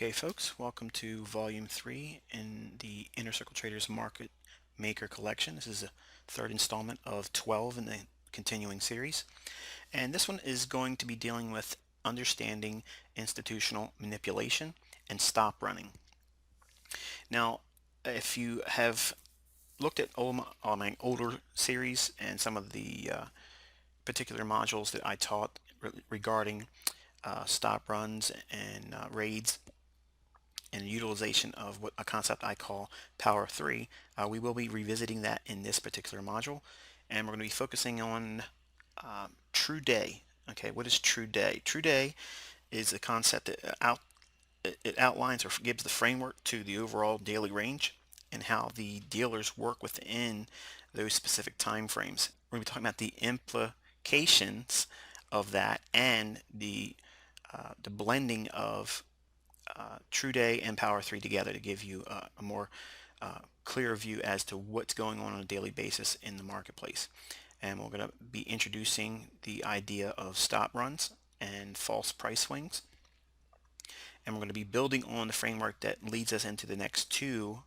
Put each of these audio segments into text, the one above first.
Okay, folks, welcome to Volume 3 in the Inner Circle Traders Market Maker Collection. This is the third installment of 12 in the continuing series. And this one is going to be dealing with understanding institutional manipulation and stop running. Now, if you have looked at all my older series and some of the particular modules that I taught regarding stop runs and raids, and utilization of what a concept I call Power 3. We will be revisiting that in this particular module, and we're going to be focusing on true day. Okay, what is true day? True day is a concept that it outlines or gives the framework to the overall daily range and how the dealers work within those specific time frames. We're going to be talking about the implications of that and the blending of True Day and Power 3 together to give you a more clear view as to what's going on a daily basis in the marketplace. And we're going to be introducing the idea of stop runs and false price swings. And we're going to be building on the framework that leads us into the next two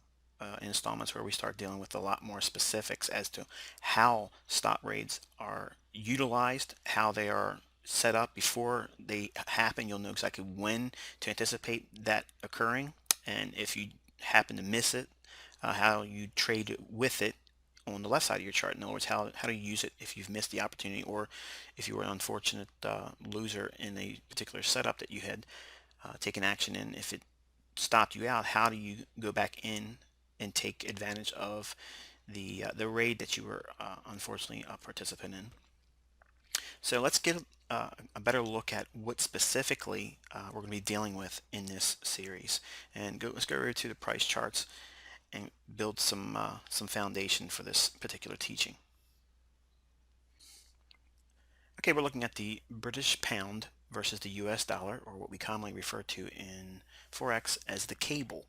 installments where we start dealing with a lot more specifics as to how stop raids are utilized, how they are set up before they happen. You'll know exactly when to anticipate that occurring, and if you happen to miss it, how you trade with it on the left side of your chart. In other words, how do you use it if you've missed the opportunity, or if you were an unfortunate loser in a particular setup that you had taken action in. If it stopped you out, how do you go back in and take advantage of the raid that you were unfortunately a participant in? So let's get a better look at what specifically we're going to be dealing with in this series, and let's go over to the price charts and build some foundation for this particular teaching. Okay, we're looking at the British pound versus the US dollar, or what we commonly refer to in Forex as the cable.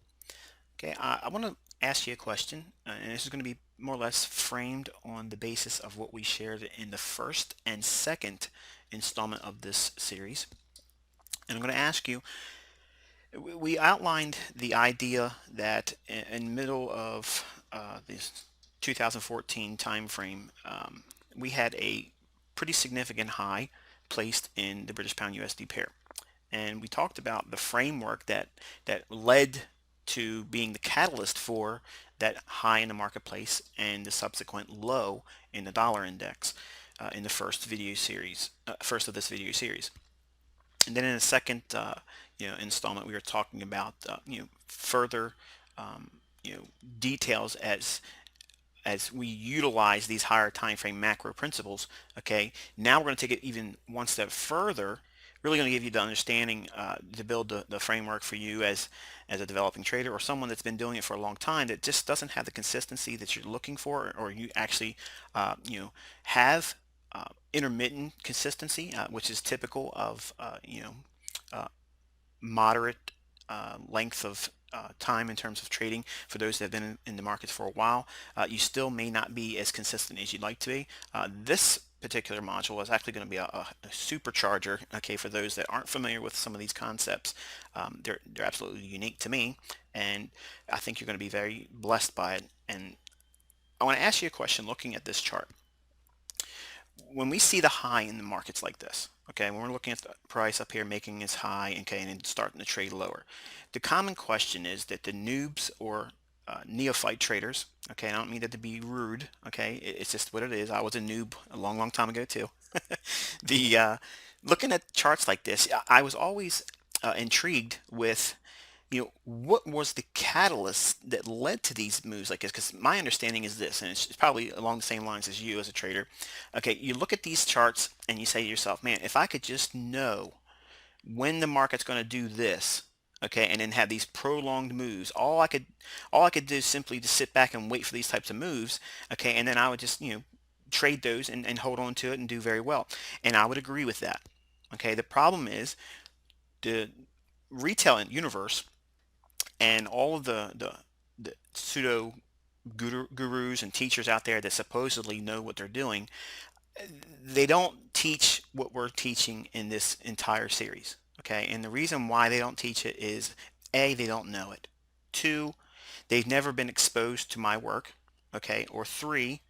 Okay, I want to ask you a question, and this is going to be more or less framed on the basis of what we shared in the first and second installment of this series. And I'm going to ask you, we outlined the idea that in the middle of this 2014 time frame, we had a pretty significant high placed in the British pound USD pair. And we talked about the framework that led to being the catalyst for that high in the marketplace and the subsequent low in the dollar index in the first first of this video series. And then in the second installment, we were talking about further um, details as we utilize these higher time frame macro principles. Okay, now we're going to take it even one step further, really going to give you the understanding to build the framework for you as a developing trader or someone that's been doing it for a long time that just doesn't have the consistency that you're looking for, or you actually have intermittent consistency, which is typical of uh, moderate length of time in terms of trading. For those that have been in the markets for a while, you still may not be as consistent as you'd like to be. This particular module is actually going to be a supercharger, okay, for those that aren't familiar with some of these concepts. They're absolutely unique to me, and I think you're going to be very blessed by it. And I want to ask you a question looking at this chart. When we see the high in the markets like this, okay, when we're looking at the price up here making its high, okay, and then starting to trade lower, the common question is that the noobs or neophyte traders, okay, I don't mean that to be rude, okay, it's just what it is. I was a noob a long, long time ago too. The looking at charts like this, I was always intrigued with what was the catalyst that led to these moves like this? Because my understanding is this, and it's probably along the same lines as you as a trader. Okay, you look at these charts and you say to yourself, man, if I could just know when the market's going to do this, okay, and then have these prolonged moves, all I could do is simply just sit back and wait for these types of moves, okay, and then I would just trade those and hold on to it and do very well. And I would agree with that. Okay, the problem is the retail universe and all of the pseudo gurus and teachers out there that supposedly know what they're doing, they don't teach what we're teaching in this entire series. Okay, and the reason why they don't teach it is A, they don't know it. Two, they've never been exposed to my work. Okay. Or three,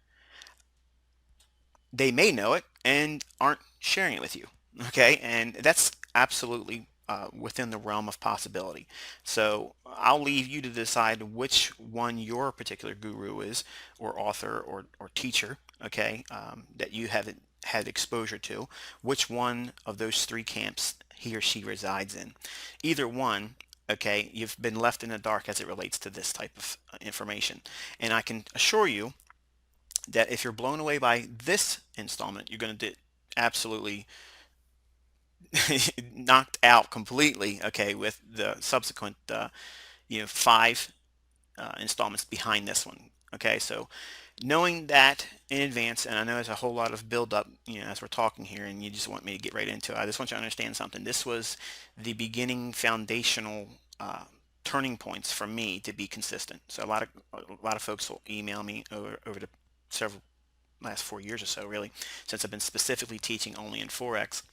they may know it and aren't sharing it with you. Okay. And that's absolutely within the realm of possibility. So I'll leave you to decide which one your particular guru is, or author, or teacher, okay, that you haven't had exposure to, which one of those three camps he or she resides in. Either one, okay, you've been left in the dark as it relates to this type of information. And I can assure you that if you're blown away by this installment, you're going to get absolutely knocked out completely, okay, with the subsequent, five installments behind this one. Okay, so knowing that in advance, and I know there's a whole lot of build up, as we're talking here, and you just want me to get right into it. I just want you to understand something. This was the beginning foundational turning points for me to be consistent. So a lot of folks will email me over the several last 4 years or so, really, since I've been specifically teaching only in Forex.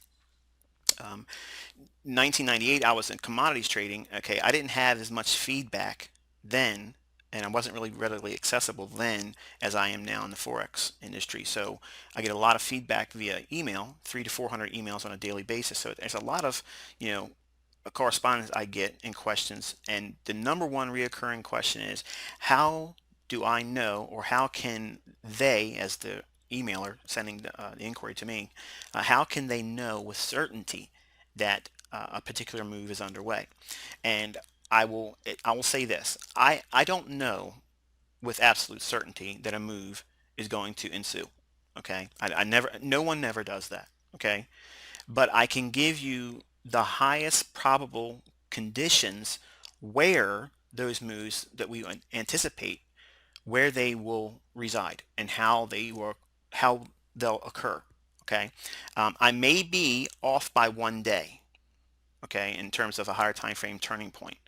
1998, I was in commodities trading. Okay, I didn't have as much feedback then, and I wasn't really readily accessible then as I am now in the Forex industry. So I get a lot of feedback via email, 300 to 400 emails on a daily basis. So there's a lot of, you know, correspondence I get and questions. And the number one reoccurring question is, how do I know, or how can they, as the emailer sending the inquiry to me, how can they know with certainty that a particular move is underway? And I will say this: I don't know with absolute certainty that a move is going to ensue. Okay, I never, no one never does that. Okay, but I can give you the highest probable conditions where those moves that we anticipate, where they will reside and how they'll occur. Okay, I may be off by one day, okay, in terms of a higher time frame turning point.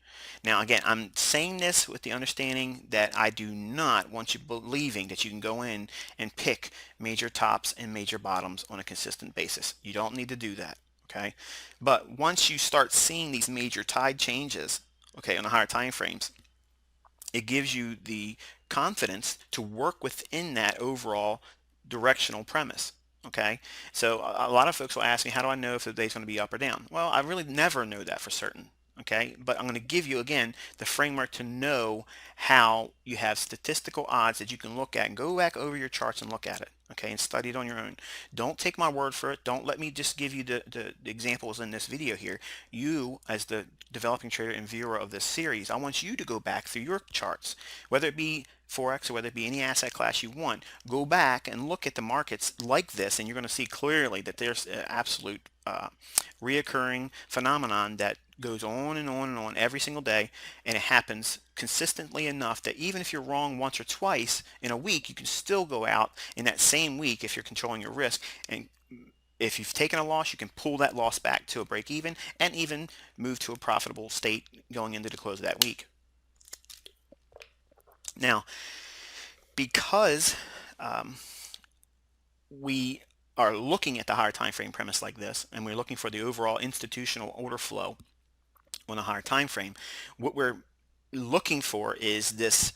Now, again, I'm saying this with the understanding that I do not want you believing that you can go in and pick major tops and major bottoms on a consistent basis. You don't need to do that, okay? But once you start seeing these major tide changes, okay, on the higher time frames, it gives you the confidence to work within that overall directional premise. Okay, so a lot of folks will ask me, how do I know if the day's going to be up or down? Well, I really never know that for certain. Okay, but I'm going to give you again the framework to know how you have statistical odds that you can look at and go back over your charts and look at it. Okay, and study it on your own. Don't take my word for it. Don't let me just give you the examples in this video here. You, as the developing trader and viewer of this series, I want you to go back through your charts, whether it be Forex or whether it be any asset class you want. Go back and look at the markets like this, and you're going to see clearly that there's an absolute reoccurring phenomenon that goes on and on and on every single day, and it happens consistently enough that even if you're wrong once or twice in a week, you can still go out in that same week if you're controlling your risk, and if you've taken a loss, you can pull that loss back to a break even and even move to a profitable state going into the close of that week. Now, because we are looking at the higher time frame premise like this, and we're looking for the overall institutional order flow on a higher time frame, what we're looking for is this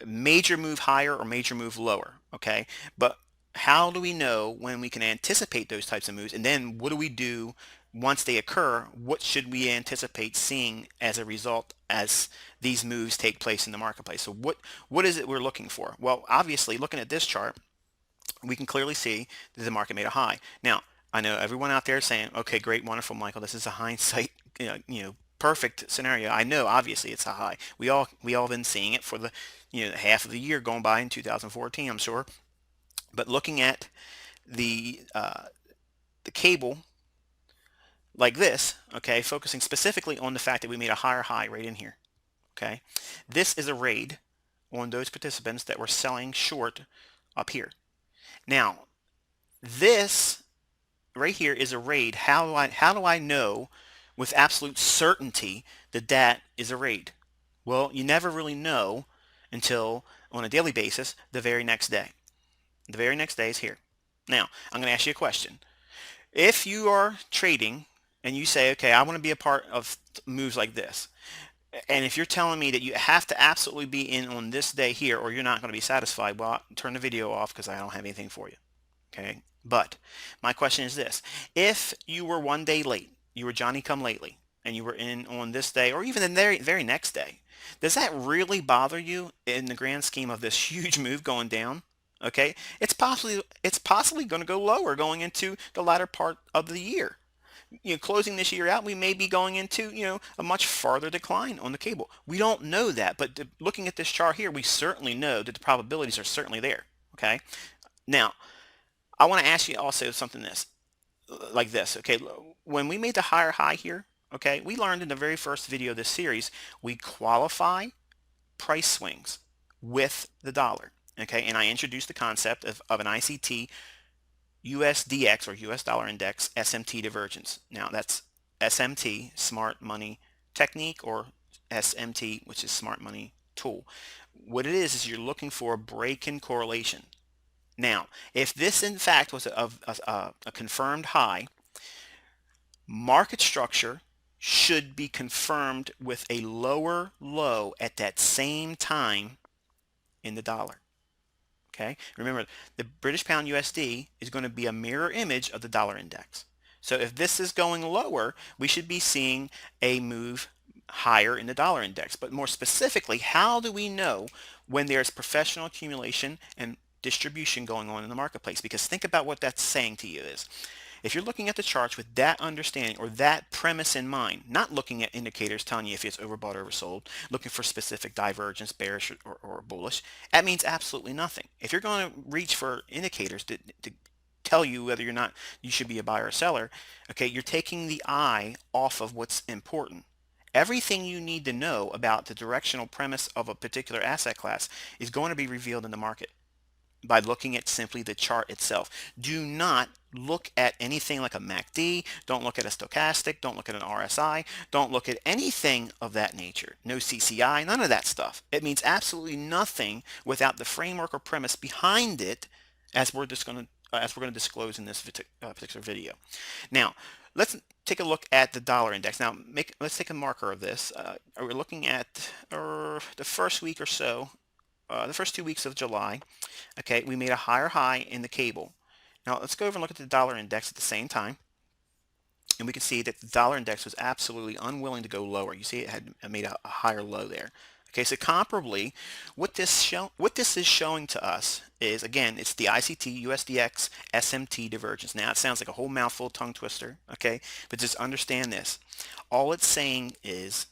major move higher or major move lower. Okay, but how do we know when we can anticipate those types of moves, and then what do we do once they occur? What should we anticipate seeing as a result as these moves take place in the marketplace? So what is it we're looking for? Well, obviously, looking at this chart, we can clearly see that the market made a high. Now, I know everyone out there is saying, okay, great, wonderful, Michael, this is a hindsight, perfect scenario. I know, obviously, it's a high. We all been seeing it for the, half of the year going by in 2014, I'm sure. But looking at the cable like this, okay, focusing specifically on the fact that we made a higher high right in here, okay, this is a raid on those participants that were selling short up here. Now, this right here is a raid. How do I know with absolute certainty that that is a raid? Well, you never really know until on a daily basis the very next day. The very next day is here. Now, I'm going to ask you a question. If you are trading and you say, okay, I want to be a part of moves like this. And if you're telling me that you have to absolutely be in on this day here or you're not going to be satisfied, well, turn the video off because I don't have anything for you. Okay. But my question is this. If you were one day late, you were Johnny come lately, and you were in on this day or even the very next day, does that really bother you in the grand scheme of this huge move going down? Okay. It's possibly going to go lower going into the latter part of the year. Closing this year out, we may be going into, a much farther decline on the cable. We don't know that, but looking at this chart here, we certainly know that the probabilities are certainly there. Okay. Now, I want to ask you also something like this. Okay. When we made the higher high here, okay, we learned in the very first video of this series, we qualify price swings with the dollar. Okay. And I introduced the concept of an ICT USDX or US dollar index SMT divergence. Now that's SMT, smart money technique, or SMT, which is smart money tool. What it is you're looking for a break in correlation. Now, if this in fact was a confirmed high, market structure should be confirmed with a lower low at that same time in the dollar. Okay, remember the British pound USD is going to be a mirror image of the dollar index. So if this is going lower, we should be seeing a move higher in the dollar index. But more specifically, how do we know when there's professional accumulation and distribution going on in the marketplace? Because think about what that's saying to you is, if you're looking at the charts with that understanding or that premise in mind, not looking at indicators telling you if it's overbought or oversold, looking for specific divergence, bearish or bullish, that means absolutely nothing. If you're going to reach for indicators to tell you whether or not you should be a buyer or seller, okay, you're taking the eye off of what's important. Everything you need to know about the directional premise of a particular asset class is going to be revealed in the market by looking at simply the chart itself. Do not look at anything like a MACD. Don't look at a stochastic. Don't look at an RSI. Don't look at anything of that nature. No CCI, none of that stuff. It means absolutely nothing without the framework or premise behind it, as we're going to disclose in this particular video. Now, let's take a look at the dollar index. Now, let's take a marker of this. We're looking at the first week or so, the first 2 weeks of July. Okay, we made a higher high in the cable. Now let's go over and look at the dollar index at the same time, and we can see that the dollar index was absolutely unwilling to go lower. You see it had made a higher low there. Okay, so comparably, what this is showing to us is, again, it's the ICT USDX SMT divergence. Now it sounds like a whole mouthful, tongue twister, okay, but just understand this. All it's saying is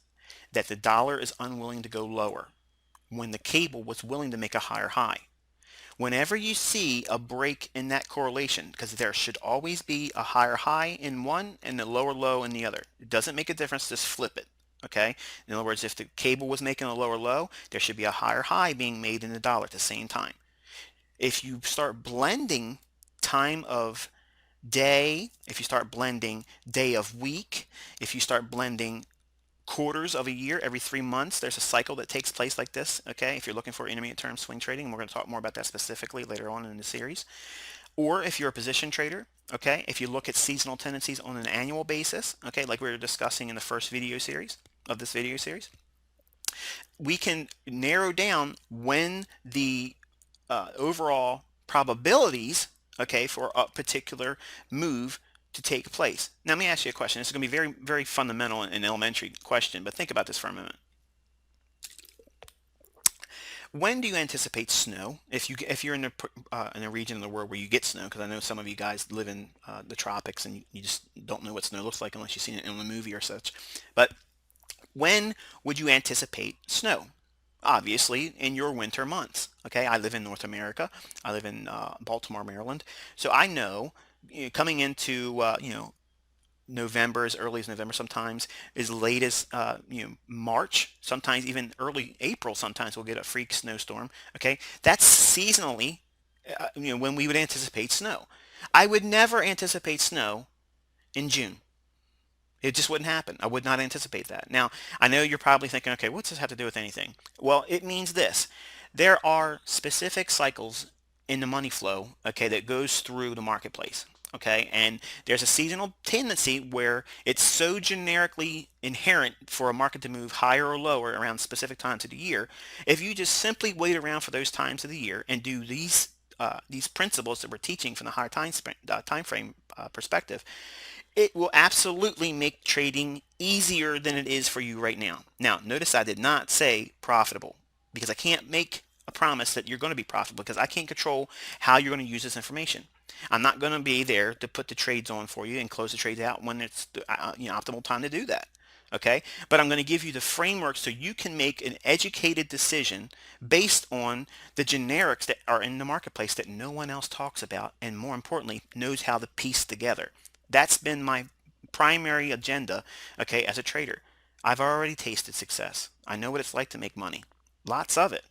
that the dollar is unwilling to go lower when the cable was willing to make a higher high. Whenever you see a break in that correlation, because there should always be a higher high in one and a lower low in the other. It doesn't make a difference, just flip it. Okay? In other words, if the cable was making a lower low, there should be a higher high being made in the dollar at the same time. If you start blending time of day, if you start blending day of week, if you start blending quarters of a year, every 3 months, there's a cycle that takes place like this. Okay, if you're looking for intermediate term swing trading, and we're going to talk more about that specifically later on in the series. Or if you're a position trader, okay, if you look at seasonal tendencies on an annual basis, okay, like we were discussing in the first video series of this video series, we can narrow down when the overall probabilities, okay, for a particular move to take place. Now, let me ask you a question. This is going to be very, very fundamental and elementary question, but think about this for a moment. When do you anticipate snow? If you're in a region in the world where you get snow, because I know some of you guys live in the tropics and you just don't know what snow looks like unless you've seen it in a movie or such. But when would you anticipate snow? Obviously in your winter months. Okay, I live in North America. I live in Baltimore, Maryland. So I know, coming into November, as early as November, sometimes as late as March, sometimes even early April. Sometimes we'll get a freak snowstorm. Okay, that's seasonally, when we would anticipate snow. I would never anticipate snow in June. It just wouldn't happen. I would not anticipate that. Now, I know you're probably thinking, okay, what's this have to do with anything? Well, it means this. There are specific cycles in the money flow, okay, that goes through the marketplace. Okay, and there's a seasonal tendency where it's so generically inherent for a market to move higher or lower around specific times of the year. If you just simply wait around for those times of the year and do these principles that we're teaching from the higher time frame perspective, it will absolutely make trading easier than it is for you right now. Now, notice I did not say profitable, because I can't make a promise that you're going to be profitable, because I can't control how you're going to use this information. I'm not going to be there to put the trades on for you and close the trades out when it's the optimal time to do that. Okay, but I'm going to give you the framework so you can make an educated decision based on the generics that are in the marketplace that no one else talks about, and more importantly, knows how to piece together. That's been my primary agenda, okay, as a trader. I've already tasted success. I know what it's like to make money. Lots of it.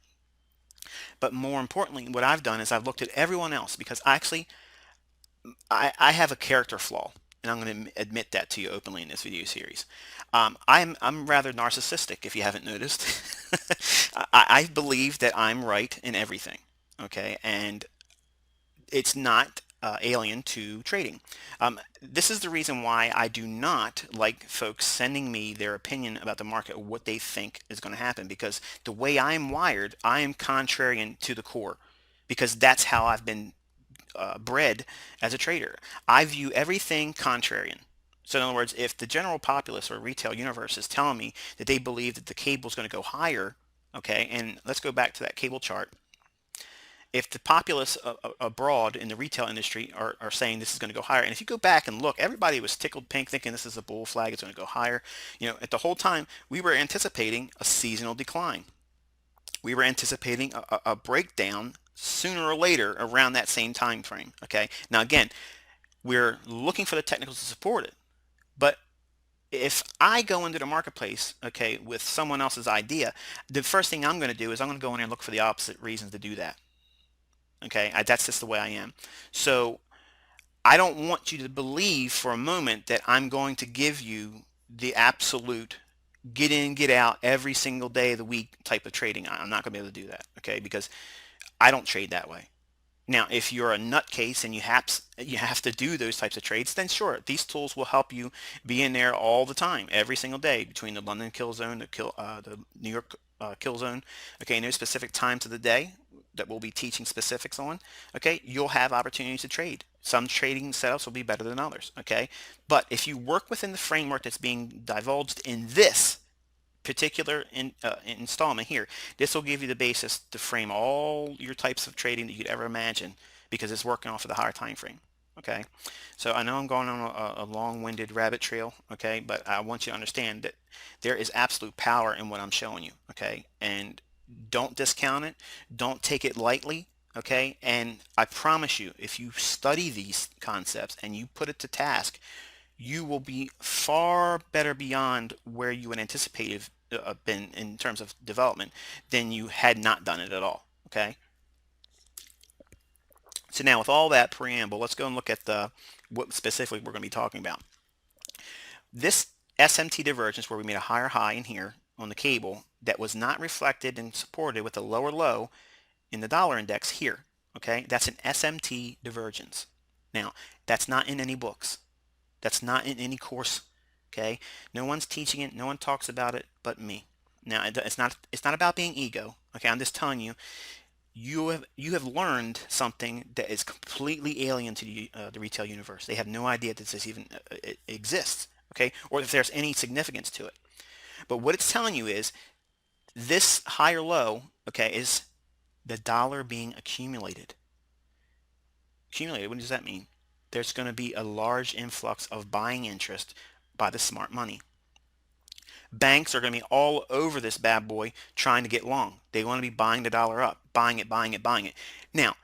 But more importantly, what I've done is I've looked at everyone else, because actually I have a character flaw, and I'm going to admit that to you openly in this video series. I'm rather narcissistic, if you haven't noticed. I believe that I'm right in everything, okay, and it's not alien to trading. This is the reason why I do not like folks sending me their opinion about the market, what they think is going to happen, because the way I'm wired, I am contrarian to the core, because that's how I've been bred as a trader. I view everything contrarian. So in other words, if the general populace or retail universe is telling me that they believe that the cable is going to go higher, okay, and let's go back to that cable chart. If the populace abroad in the retail industry are saying this is going to go higher, and if you go back and look, everybody was tickled pink thinking this is a bull flag, it's going to go higher. At the whole time, we were anticipating a seasonal decline. We were anticipating a breakdown sooner or later around that same time frame. Okay, now again, we're looking for the technicals to support it, but if I go into the marketplace, okay, with someone else's idea, the first thing I'm going to do is I'm going to go in and look for the opposite reasons to do that. Okay, that's just the way I am. So I don't want you to believe for a moment that I'm going to give you the absolute get in, get out every single day of the week type of trading. I'm not going to be able to do that, okay, because I don't trade that way. Now, if you're a nutcase and you have to do those types of trades, then sure, these tools will help you be in there all the time, every single day, between the London kill zone, the New York kill zone, okay, and those specific times of the day that we'll be teaching specifics on, okay, you'll have opportunities to trade. Some trading setups will be better than others, okay, but if you work within the framework that's being divulged in this particular installment here, this will give you the basis to frame all your types of trading that you could ever imagine, because it's working off of the higher time frame. Okay, so I know I'm going on a long-winded rabbit trail, okay, but I want you to understand that there is absolute power in what I'm showing you, okay, and don't discount it, don't take it lightly, okay, and I promise you, if you study these concepts and you put it to task, you will be far better beyond where you would anticipate have been in terms of development than you had not done it at all. Okay. So now, with all that preamble, let's go and look at the what specifically we're going to be talking about. This SMT divergence, where we made a higher high in here on the cable that was not reflected and supported with a lower low in the dollar index here. Okay, that's an SMT divergence. Now, that's not in any books. That's not in any course. Okay, no one's teaching it. No one talks about it but me. Now, it's not about being ego. Okay, I'm just telling you, you have learned something that is completely alien to the retail universe. They have no idea that this even it exists. Okay, or if there's any significance to it. But what it's telling you is this higher low, okay, is the dollar being accumulated. Accumulated, what does that mean? There's going to be a large influx of buying interest by the smart money. Banks are going to be all over this bad boy trying to get long. They want to be buying the dollar up, buying it, buying it, buying it. Now,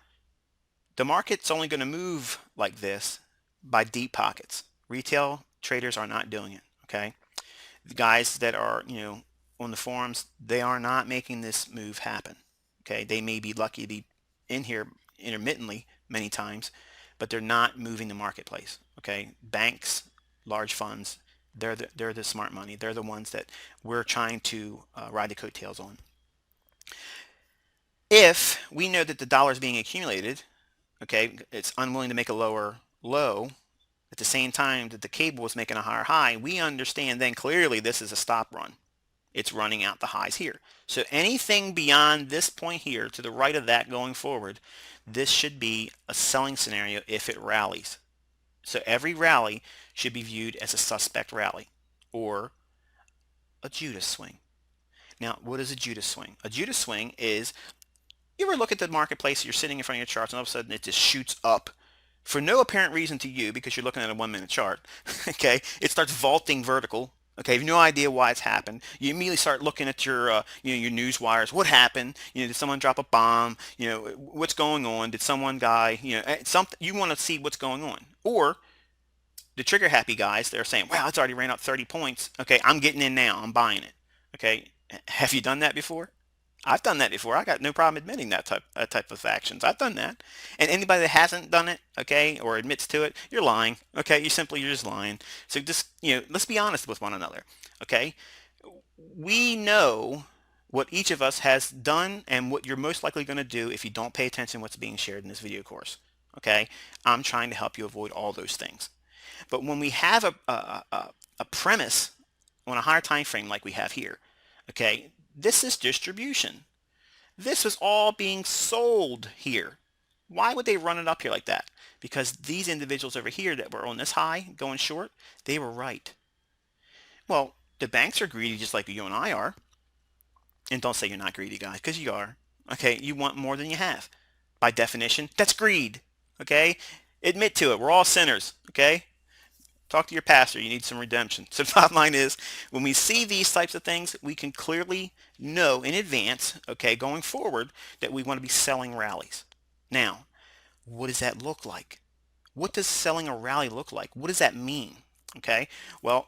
the market's only going to move like this by deep pockets. Retail traders are not doing it, okay? The guys that are, on the forums, they are not making this move happen, okay? They may be lucky to be in here intermittently many times, but they're not moving the marketplace, okay? Banks, large funds, they're the smart money. They're the ones that we're trying to ride the coattails on. If we know that the dollar is being accumulated, okay, it's unwilling to make a lower low at the same time that the cable was making a higher high, we understand then clearly this is a stop run. It's running out the highs here. So anything beyond this point here to the right of that going forward, this should be a selling scenario if it rallies. So every rally should be viewed as a suspect rally or a Judas swing. Now, what is a Judas swing? A Judas swing is, you ever look at the marketplace, you're sitting in front of your charts and all of a sudden it just shoots up for no apparent reason to you because you're looking at a 1 minute chart. Okay, it starts vaulting vertical. Okay, you have no idea why it's happened. You immediately start looking at your your news wires. What happened? Did someone drop a bomb? What's going on? Did someone die? Something, you want to see what's going on. Or the trigger happy guys, they're saying, wow, it's already ran up 30 points. Okay, I'm getting in now. I'm buying it. Okay, have you done that before? I've done that before. I got no problem admitting that type of actions. I've done that. And anybody that hasn't done it, okay, or admits to it, you're lying. Okay, you're just lying. So just, let's be honest with one another. Okay? We know what each of us has done and what you're most likely going to do if you don't pay attention to what's being shared in this video course. Okay? I'm trying to help you avoid all those things. But when we have a premise on a higher time frame like we have here, okay, this is distribution. This was all being sold here. Why would they run it up here like that? Because these individuals over here that were on this high going short, they were right. Well, the banks are greedy just like you and I are. And don't say you're not greedy, guys, because you are. Okay, you want more than you have. By definition, that's greed. Okay, admit to it. We're all sinners. Okay, talk to your pastor. You need some redemption. So the bottom line is, when we see these types of things, we can clearly know in advance, okay, going forward, that we want to be selling rallies. Now, what does that look like? What does selling a rally look like? What does that mean? Okay, well,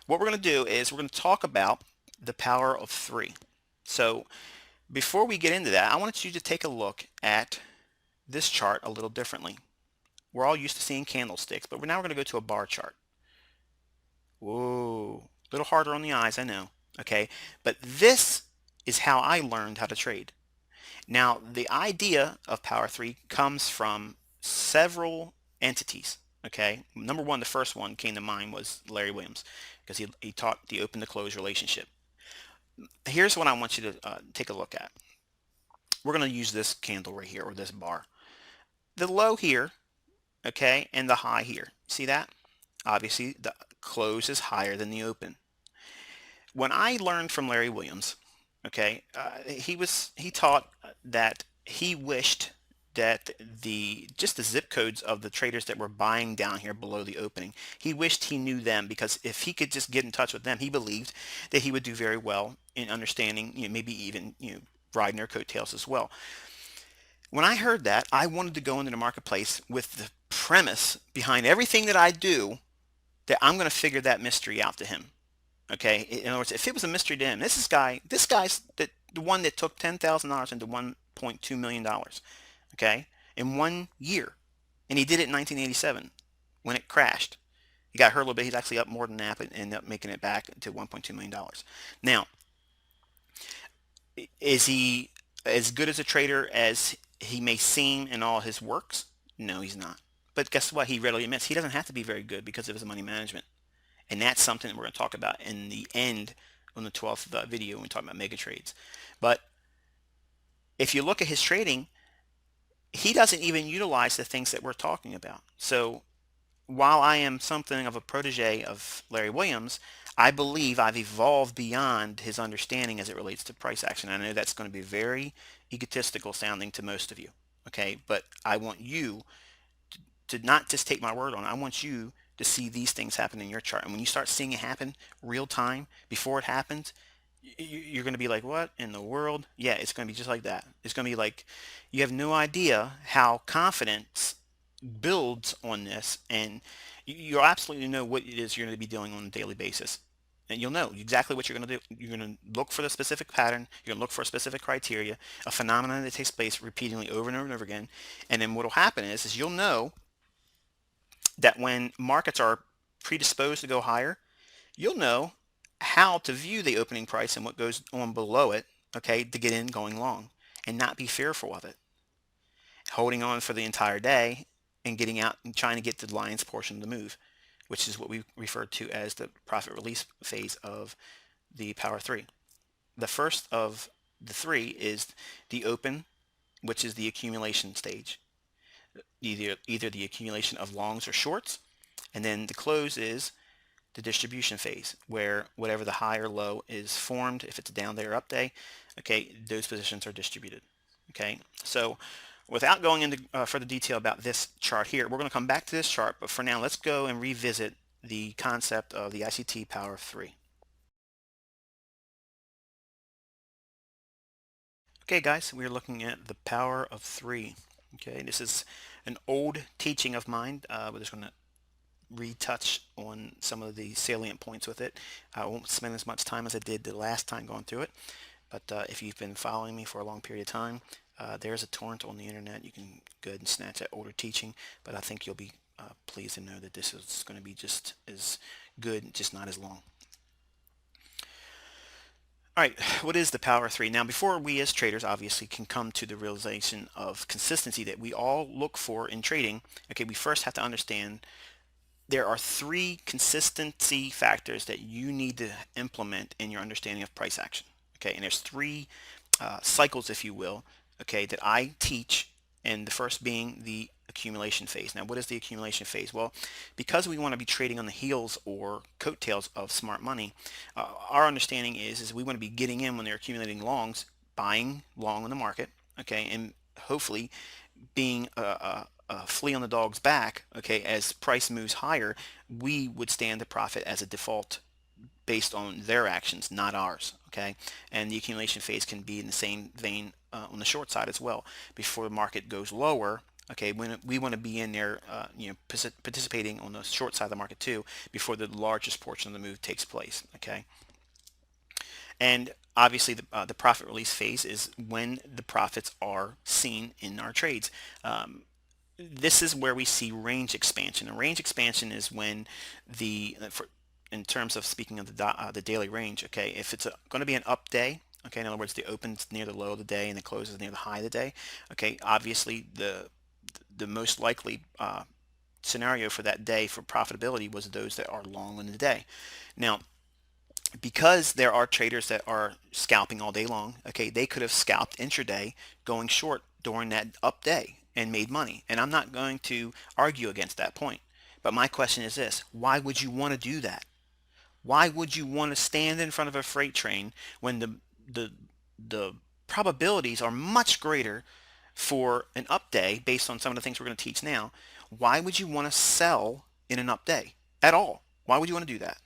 what we're going to do is we're going to talk about the power of three. So before we get into that, I want you to take a look at this chart a little differently. We're all used to seeing candlesticks, but now we're going to go to a bar chart. Whoa, a little harder on the eyes, I know. Okay, but this is how I learned how to trade. Now, the idea of Power 3 comes from several entities. Okay, number one, the first one came to mind was Larry Williams, because he taught the open to close relationship. Here's what I want you to take a look at. We're going to use this candle right here, or this bar. The low here, okay, and the high here. See that? Obviously, the close is higher than the open. When I learned from Larry Williams, okay, he taught that he wished that just the zip codes of the traders that were buying down here below the opening, he wished he knew them, because if he could just get in touch with them, he believed that he would do very well in understanding, maybe even, riding their coattails as well. When I heard that, I wanted to go into the marketplace with the premise behind everything that I do, that I'm going to figure that mystery out to him. Okay, in other words, if it was a mystery to him, this guy's the one that took $10,000 into $1.2 million, okay, in 1 year, and he did it in 1987 when it crashed. He got hurt a little bit. He's actually up more than that, but ended up making it back to $1.2 million. Now, is he as good as a trader as he may seem in all his works? No, he's not. But guess what? He readily admits he doesn't have to be very good because of his money management. And that's something that we're going to talk about in the end on the 12th video when we talk about mega trades. But if you look at his trading, he doesn't even utilize the things that we're talking about. So while I am something of a protege of Larry Williams, I believe I've evolved beyond his understanding as it relates to price action. I know that's going to be very egotistical sounding to most of you, okay? But I want you to not just take my word on it. I want you to see these things happen in your chart. And when you start seeing it happen real time before it happens, you're going to be like, what in the world? Yeah, it's going to be just like that. It's going to be like, you have no idea how confidence builds on this, and you'll absolutely know what it is you're going to be doing on a daily basis. And you'll know exactly what you're going to do. You're going to look for the specific pattern. You're going to look for a specific criteria, a phenomenon that takes place repeatedly over and over and over again. And then what will happen is you'll know that when markets are predisposed to go higher, you'll know how to view the opening price and what goes on below it, okay, to get in going long and not be fearful of it. Holding on for the entire day and getting out and trying to get the lion's portion of the move, which is what we refer to as the profit release phase of the Power 3. The first of the three is the open, which is the accumulation stage, either the accumulation of longs or shorts, and then the close is the distribution phase, where whatever the high or low is formed, if it's a down day or up day, okay, those positions are distributed. Okay, so without going into further detail about this chart here, we're going to come back to this chart, but for now, let's go and revisit the concept of the ICT Power of 3. Okay, guys, we're looking at the Power of 3. Okay, this is an old teaching of mine. We're just going to retouch on some of the salient points with it. I won't spend as much time as I did the last time going through it, but if you've been following me for a long period of time, there's a torrent on the internet. You can go ahead and snatch that older teaching, but I think you'll be pleased to know that this is going to be just as good, just not as long. All right, what is the Power of 3? Now, before we as traders obviously can come to the realization of consistency that we all look for in trading, okay, we first have to understand there are three consistency factors that you need to implement in your understanding of price action. Okay, and there's three cycles, if you will, okay, that I teach, and the first being the accumulation phase. Now, what is the accumulation phase? Well, because we want to be trading on the heels or coattails of smart money, our understanding is we want to be getting in when they're accumulating longs, buying long in the market, okay, and hopefully being a flea on the dog's back, okay, as price moves higher, we would stand to profit as a default based on their actions, not ours, okay? And the accumulation phase can be in the same vein on the short side as well. Before the market goes lower, okay, when we want to be in there, participating on the short side of the market too, before the largest portion of the move takes place, okay? And obviously the profit release phase is when the profits are seen in our trades. This is where we see range expansion. And range expansion is when in terms of speaking of the daily range, okay, if it's going to be an up day, okay, in other words, the open's near the low of the day and the close is near the high of the day, okay, obviously the most likely scenario for that day for profitability was those that are long in the day. Now, because there are traders that are scalping all day long, okay, they could have scalped intraday going short during that up day and made money. And I'm not going to argue against that point. But my question is this: why would you want to do that? Why would you want to stand in front of a freight train when the the probabilities are much greater for an up day based on some of the things we're going to teach now? Why would you want to sell in an up day at all? Why would you want to do that?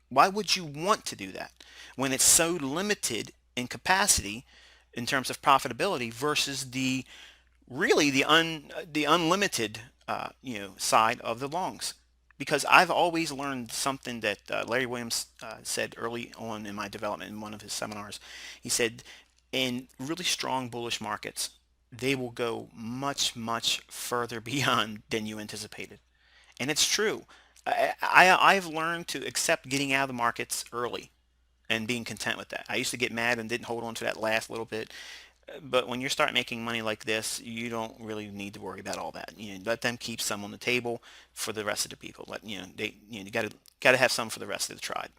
Why would you want to do that when it's so limited in capacity in terms of profitability versus the really the unlimited side of the longs? Because I've always learned something that Larry Williams said early on in my development in one of his seminars. He said in really strong bullish markets, they will go much further beyond than you anticipated. And it's true. I've learned to accept getting out of the markets early and being content with that. I used to get mad and didn't hold on to that last little bit. But when you start making money like this, you don't really need to worry about all that. Let them keep some on the table for the rest of the people. You got to have some for the rest of the tribe.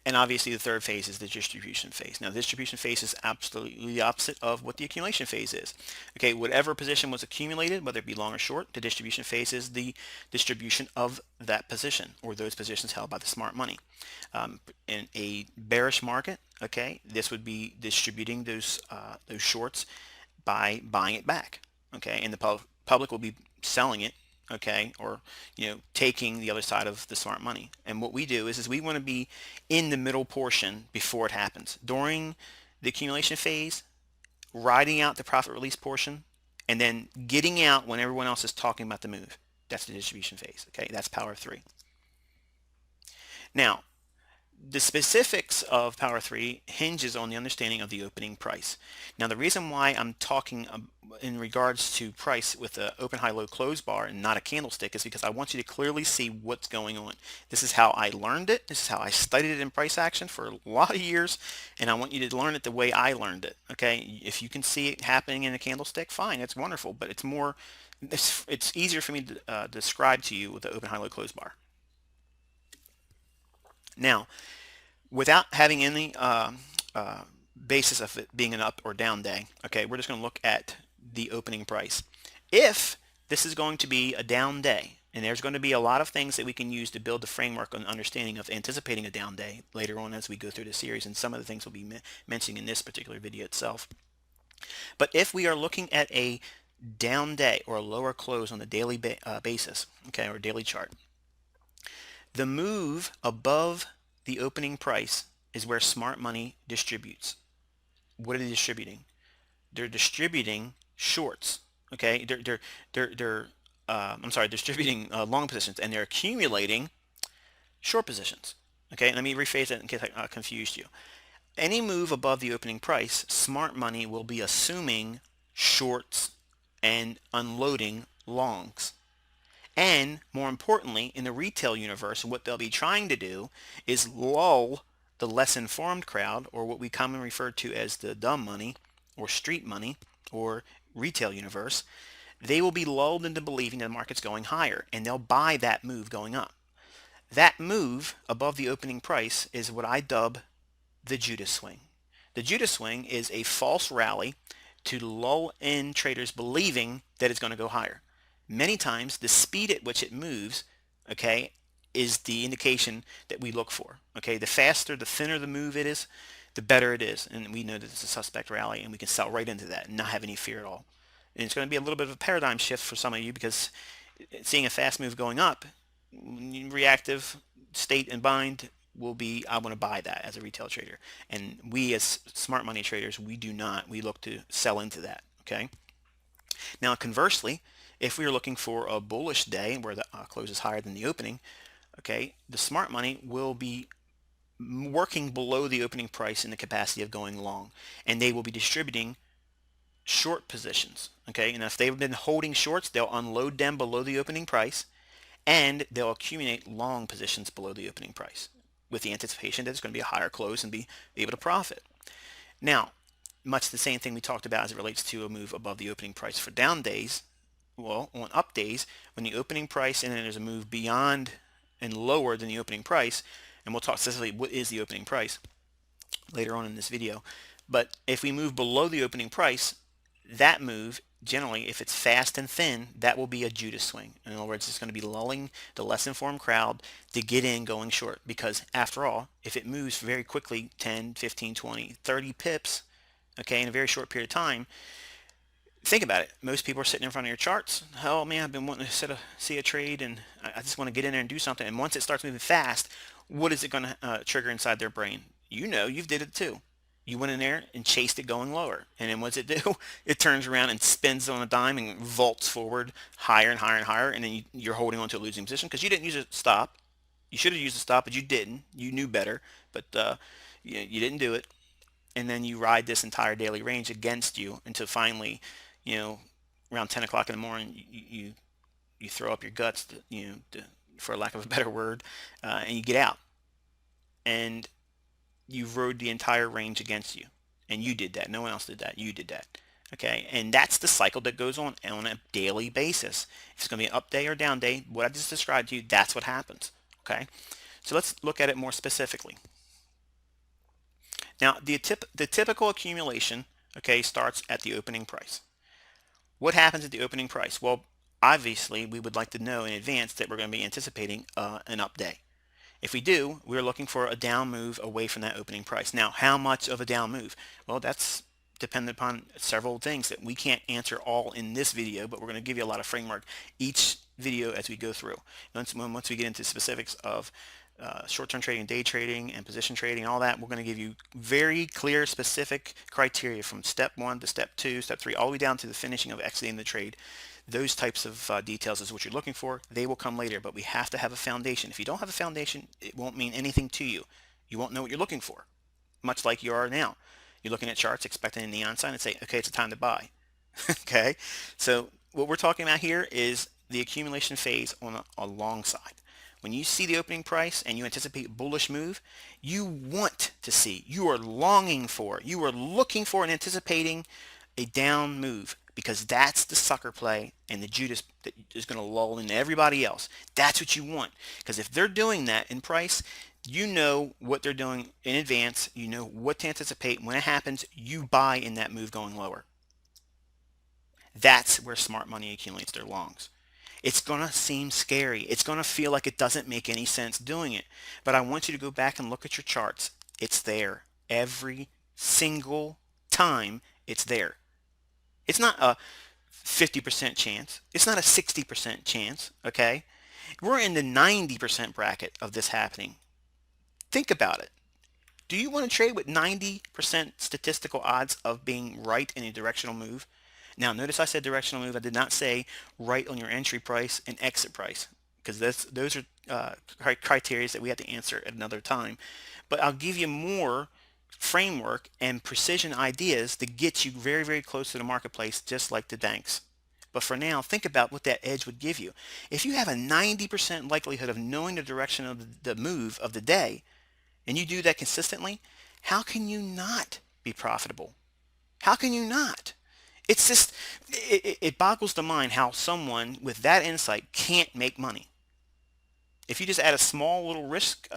And obviously the third phase is the distribution phase. Now, the distribution phase is absolutely the opposite of what the accumulation phase is. Okay, whatever position was accumulated, whether it be long or short, the distribution phase is the distribution of that position or those positions held by the smart money. In a bearish market, okay, this would be distributing those shorts by buying it back. Okay, and the public will be selling it, okay, or taking the other side of the smart money. And what we do is we want to be in the middle portion before it happens during the accumulation phase, riding out the profit release portion, and then getting out when everyone else is talking about the move. That's the distribution phase. Okay, that's Power 3. Now, the specifics of Power 3 hinges on the understanding of the opening price. Now, the reason why I'm talking in regards to price with an open, high, low, close bar and not a candlestick is because I want you to clearly see what's going on. This is how I learned it. This is how I studied it in price action for a lot of years, and I want you to learn it the way I learned it. Okay, if you can see it happening in a candlestick, fine, it's wonderful, but it's more it's easier for me to describe to you with the open, high, low, close bar. Now, without having any basis of it being an up or down day, okay, we're just going to look at the opening price. If this is going to be a down day, and there's going to be a lot of things that we can use to build the framework on understanding of anticipating a down day later on as we go through the series, and some of the things we'll be mentioning in this particular video itself. But if we are looking at a down day or a lower close on the daily basis, okay, or daily chart, the move above the opening price is where smart money distributes. What are they distributing? They're distributing shorts. Okay, I'm sorry, distributing long positions, and they're accumulating short positions. Okay, let me rephrase that in case I confused you. Any move above the opening price, smart money will be assuming shorts and unloading longs. And more importantly, in the retail universe, what they'll be trying to do is lull the less informed crowd, or what we commonly refer to as the dumb money or street money or retail universe. They will be lulled into believing that the market's going higher, and they'll buy that move going up. That move above the opening price is what I dub the Judas swing. The Judas swing is a false rally to lull in traders believing that it's going to go higher. Many times the speed at which it moves, okay, is the indication that we look for. Okay, the faster, the thinner the move it is, the better it is. And we know that it's a suspect rally, and we can sell right into that and not have any fear at all. And it's going to be a little bit of a paradigm shift for some of you, because seeing a fast move going up, reactive state and bind will be, I want to buy that as a retail trader. And we as smart money traders, we do not. We look to sell into that. Okay. Now, conversely, if we are looking for a bullish day where the close is higher than the opening, okay, the smart money will be working below the opening price in the capacity of going long, and they will be distributing short positions. Okay, and if they've been holding shorts, they'll unload them below the opening price, and they'll accumulate long positions below the opening price with the anticipation that it's going to be a higher close and be able to profit. Now, much the same thing we talked about as it relates to a move above the opening price for down days. Well, on up days, when the opening price and then there's a move beyond and lower than the opening price, and we'll talk specifically what is the opening price later on in this video. But if we move below the opening price, that move, generally, if it's fast and thin, that will be a Judas swing. In other words, it's going to be lulling the less informed crowd to get in going short, because after all, if it moves very quickly, 10, 15, 20, 30 pips, okay, in a very short period of time, think about it. Most people are sitting in front of your charts. Oh man, I've been wanting to see a trade, and I just want to get in there and do something. And once it starts moving fast, what is it going to trigger inside their brain? You know, you've did it too. You went in there and chased it going lower. And then what's it do? It turns around and spins on a dime and vaults forward higher and higher and higher. And then you're holding on to a losing position because you didn't use a stop. You should have used a stop, but you didn't. You knew better, but you didn't do it. And then you ride this entire daily range against you until finally, you know, around 10 o'clock in the morning, you throw up your guts, for lack of a better word, and you get out. And you've rode the entire range against you. And you did that. No one else did that. You did that. Okay. And that's the cycle that goes on a daily basis. If it's going to be an up day or down day, what I just described to you, that's what happens. Okay. So let's look at it more specifically. Now, the typical accumulation, okay, starts at the opening price. What happens at the opening price? Well, obviously, we would like to know in advance that we're going to be anticipating an up day. If we do, we're looking for a down move away from that opening price. Now, how much of a down move? Well, that's dependent upon several things that we can't answer all in this video, but we're going to give you a lot of framework each video as we go through. Once we get into specifics of short-term trading, day trading, and position trading, all that, we're going to give you very clear, specific criteria from step 1 to step 2, step 3, all the way down to the finishing of exiting the trade. Those types of details is what you're looking for. They will come later, but we have to have a foundation. If you don't have a foundation, it won't mean anything to you. You won't know what you're looking for, much like you are now. You're looking at charts, expecting a neon sign, and say, okay, it's a time to buy. Okay, so what we're talking about here is the accumulation phase on a long side. When you see the opening price and you anticipate bullish move, you want to see, you are longing for, you are looking for and anticipating a down move because that's the sucker play and the Judas that is going to lull in everybody else. That's what you want, because if they're doing that in price, you know what they're doing in advance. You know what to anticipate. When it happens, you buy in that move going lower. That's where smart money accumulates their longs. It's going to seem scary. It's going to feel like it doesn't make any sense doing it. But I want you to go back and look at your charts. It's there every single time. It's there. It's not a 50% chance. It's not a 60% chance, okay? We're in the 90% bracket of this happening. Think about it. Do you want to trade with 90% statistical odds of being right in a directional move? Now, notice I said directional move. I did not say right on your entry price and exit price, because those are criteria that we have to answer at another time. But I'll give you more framework and precision ideas to get you very, very close to the marketplace, just like the banks. But for now, think about what that edge would give you. If you have a 90% likelihood of knowing the direction of the move of the day, and you do that consistently, how can you not be profitable? How can you not? It's just, it boggles the mind how someone with that insight can't make money. If you just add a small little risk,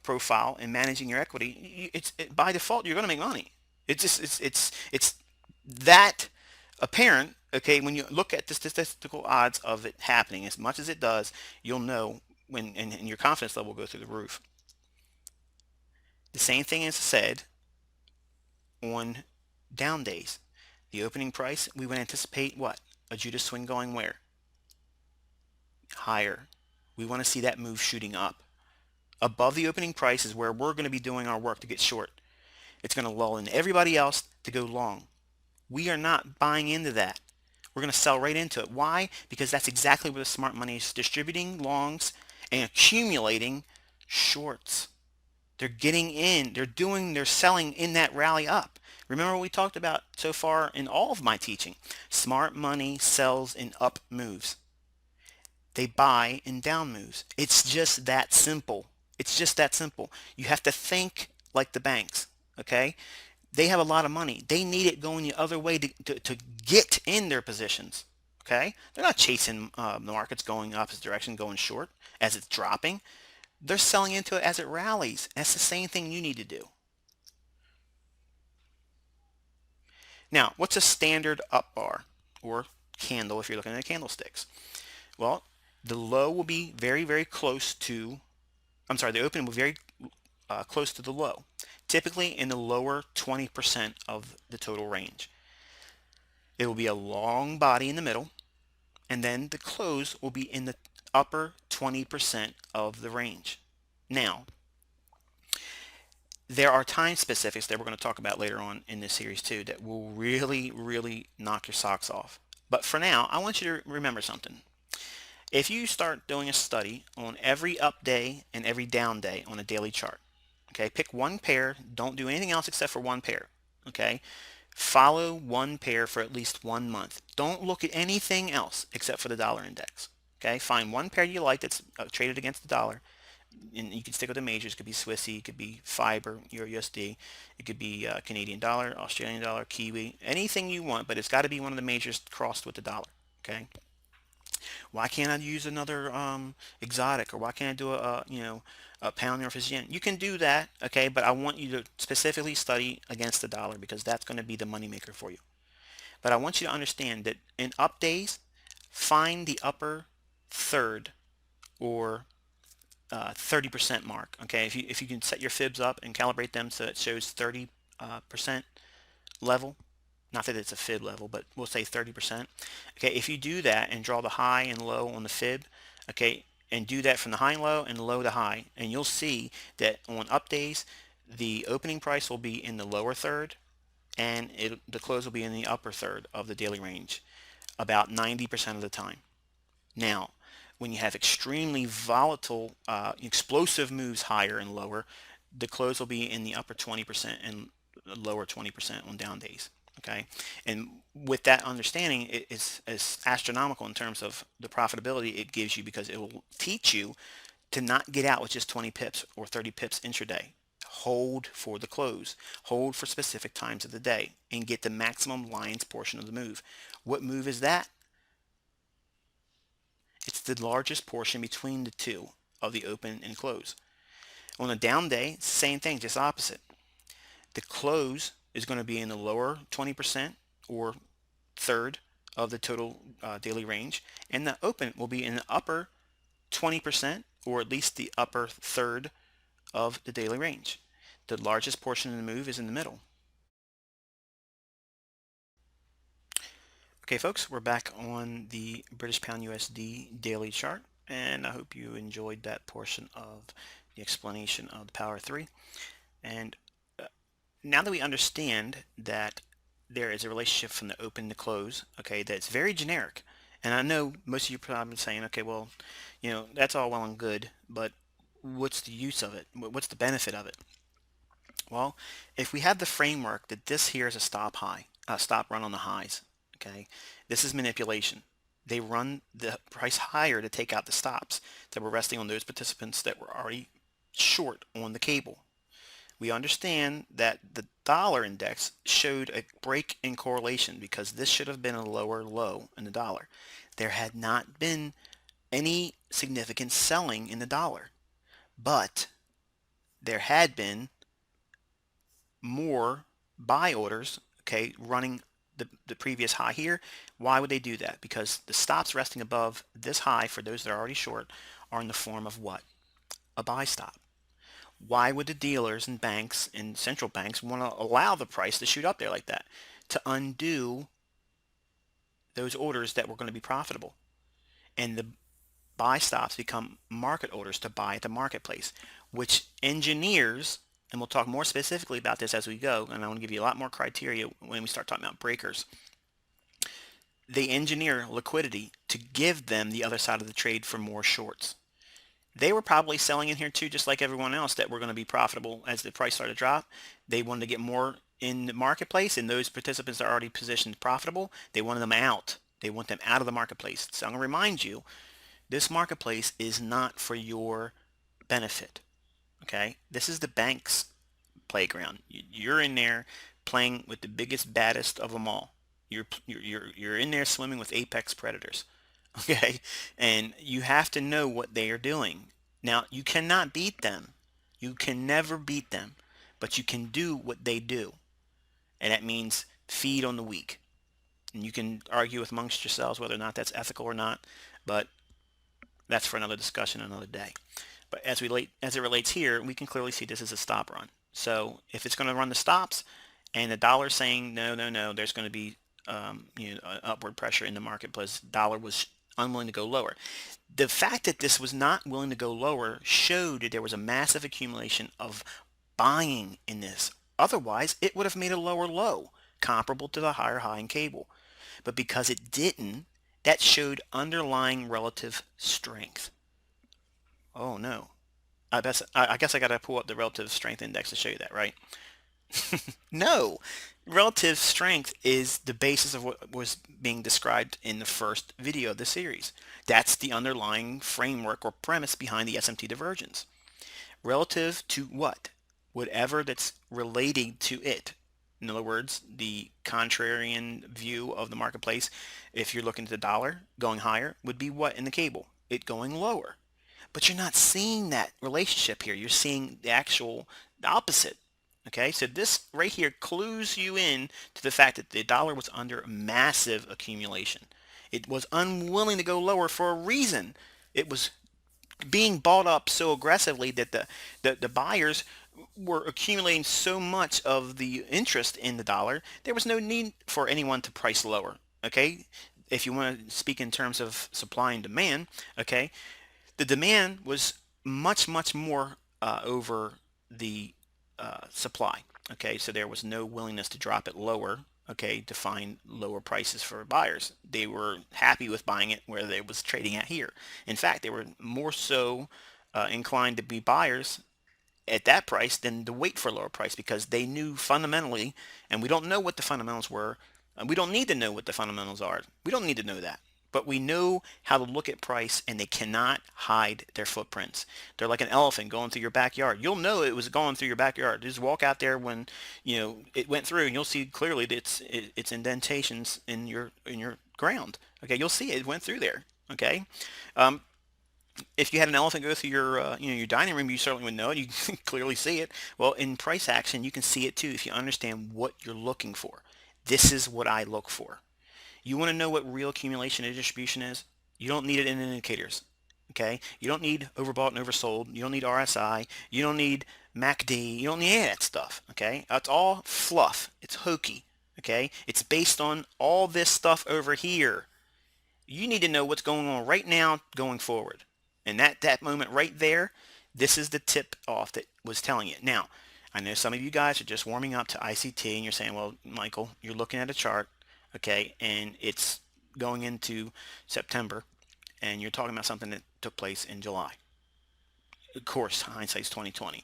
profile in managing your equity, by default you're going to make money. It's that apparent. Okay, when you look at the statistical odds of it happening, as much as it does, you'll know when, and your confidence level will go through the roof. The same thing is said on down days. The opening price, we would anticipate what? A Judas swing going where? Higher. We want to see that move shooting up. Above the opening price is where we're going to be doing our work to get short. It's going to lull in everybody else to go long. We are not buying into that. We're going to sell right into it. Why? Because that's exactly where the smart money is distributing longs and accumulating shorts. They're getting in, they're selling in that rally up. Remember what we talked about so far in all of my teaching. Smart money sells in up moves. They buy in down moves. It's just that simple. It's just that simple. You have to think like the banks, okay? They have a lot of money. They need it going the other way to get in their positions, okay? They're not chasing the markets going opposite direction, going short as it's dropping. They're selling into it as it rallies. That's the same thing you need to do. Now, what's a standard up bar or candle if you're looking at candlesticks? Well, the low will be very, very close to, the open will be very close to the low, typically in the lower 20% of the total range. It will be a long body in the middle, and then the close will be in the upper 20% of the range. Now, there are time specifics that we're going to talk about later on in this series too that will really, really knock your socks off. But for now, I want you to remember something. If you start doing a study on every up day and every down day on a daily chart, okay, pick one pair, don't do anything else except for one pair, okay? Follow one pair for at least 1 month. Don't look at anything else except for the dollar index, okay? Find one pair you like that's traded against the dollar, and you can stick with the majors. It could be Swissy, it could be Fiber, Euro USD, it could be Canadian dollar, Australian dollar, Kiwi, anything you want, but it's got to be one of the majors crossed with the dollar, okay? Why can't I use another exotic, or why can't I do a pound versus yen? You can do that, okay, but I want you to specifically study against the dollar because that's going to be the moneymaker for you. But I want you to understand that in up days, find the upper third or 30% mark. Okay, if you can set your fibs up and calibrate them so it shows 30% level, not that it's a fib level, but we'll say 30%. Okay, if you do that and draw the high and low on the fib, okay, and do that from the high and low and low to high, and you'll see that on up days, the opening price will be in the lower third, and the close will be in the upper third of the daily range, about 90% of the time. Now, when you have extremely volatile, explosive moves higher and lower, the close will be in the upper 20% and lower 20% on down days. Okay, and with that understanding, it is astronomical in terms of the profitability it gives you, because it will teach you to not get out with just 20 pips or 30 pips intraday. hold for the close, hold for specific times of the day, and get the maximum lion's portion of the move. What move is that? It's the largest portion between the two of the open and close. On a down day, same thing, just opposite. The close is going to be in the lower 20% or third of the total daily range, and the open will be in the upper 20% or at least the upper third of the daily range. The largest portion of the move is in the middle. Okay, folks, we're back on the British Pound USD daily chart, and I hope you enjoyed that portion of the explanation of the Power 3. And now that we understand that there is a relationship from the open to close, okay, that's very generic. And I know most of you are probably saying, okay, well, that's all well and good, but what's the use of it? What's the benefit of it? Well, if we have the framework that this here is a stop run on the highs, okay, this is manipulation. They run the price higher to take out the stops that were resting on those participants that were already short on the cable. We understand that the dollar index showed a break in correlation because this should have been a lower low in the dollar. There had not been any significant selling in the dollar, but there had been more buy orders, okay, running the previous high here. Why would they do that? Because the stops resting above this high for those that are already short are in the form of what? A buy stop. Why would the dealers and banks and central banks want to allow the price to shoot up there like that? To undo those orders that were going to be profitable. And the buy stops become market orders to buy at the marketplace, which engineers, and we'll talk more specifically about this as we go, and I want to give you a lot more criteria when we start talking about breakers. They engineer liquidity to give them the other side of the trade for more shorts. They were probably selling in here too, just like everyone else, that were going to be profitable as the price started to drop. They wanted to get more in the marketplace, and those participants that are already positioned profitable, they wanted them out. They want them out of the marketplace. So I'm going to remind you, this marketplace is not for your benefit. Okay, this is the bank's playground. You're in there playing with the biggest, baddest of them all. You're in there swimming with apex predators. Okay, and you have to know what they are doing. Now, you cannot beat them. You can never beat them, but you can do what they do, and that means feed on the weak. And you can argue with amongst yourselves whether or not that's ethical or not, but that's for another discussion another day. But as it relates here, we can clearly see this is a stop run. So if it's going to run the stops and the dollar saying no, no, no, there's going to be upward pressure in the marketplace. Dollar was unwilling to go lower. The fact that this was not willing to go lower showed that there was a massive accumulation of buying in this. Otherwise, it would have made a lower low comparable to the higher high in cable. But because it didn't, that showed underlying relative strength. Oh no. guess I got to pull up the relative strength index to show you that, right? No. Relative strength is the basis of what was being described in the first video of the series. That's the underlying framework or premise behind the SMT divergence. Relative to what? Whatever that's relating to it. In other words, the contrarian view of the marketplace, if you're looking at the dollar going higher, would be what in the cable? It going lower. But you're not seeing that relationship here. You're seeing the opposite. Okay, so this right here clues you in to the fact that the dollar was under massive accumulation. It was unwilling to go lower for a reason. It was being bought up so aggressively that the buyers were accumulating so much of the interest in the dollar, there was no need for anyone to price lower. Okay, if you want to speak in terms of supply and demand, okay, the demand was much, much more over the supply. Okay, so there was no willingness to drop it lower, okay, to find lower prices for buyers. They were happy with buying it where they was trading at here. In fact, they were more so inclined to be buyers at that price than to wait for a lower price because they knew fundamentally, and we don't know what the fundamentals were. We don't need to know what the fundamentals are. We don't need to know that. but we know how to look at price, and they cannot hide their footprints. They're like an elephant going through your backyard. You'll know it was going through your backyard. Just walk out there when it went through, and you'll see clearly that it's indentations in your ground. Okay, you'll see it went through there. Okay, um, if you had an elephant go through your your dining room, you certainly would know it. You can clearly see it. Well, in price action, you can see it too if you understand what you're looking for. This is what I look for. You want to know what real accumulation and distribution is? You don't need it in indicators. Okay? You don't need overbought and oversold. You don't need RSI. You don't need MACD. You don't need any of that stuff. Okay? That's all fluff. It's hokey. Okay? It's based on all this stuff over here. You need to know what's going on right now going forward. And that moment right there, this is the tip off that was telling you. Now, I know some of you guys are just warming up to ICT and you're saying, well, Michael, you're looking at a chart, okay, and it's going into September and you're talking about something that took place in July. Of course, hindsight's 2020.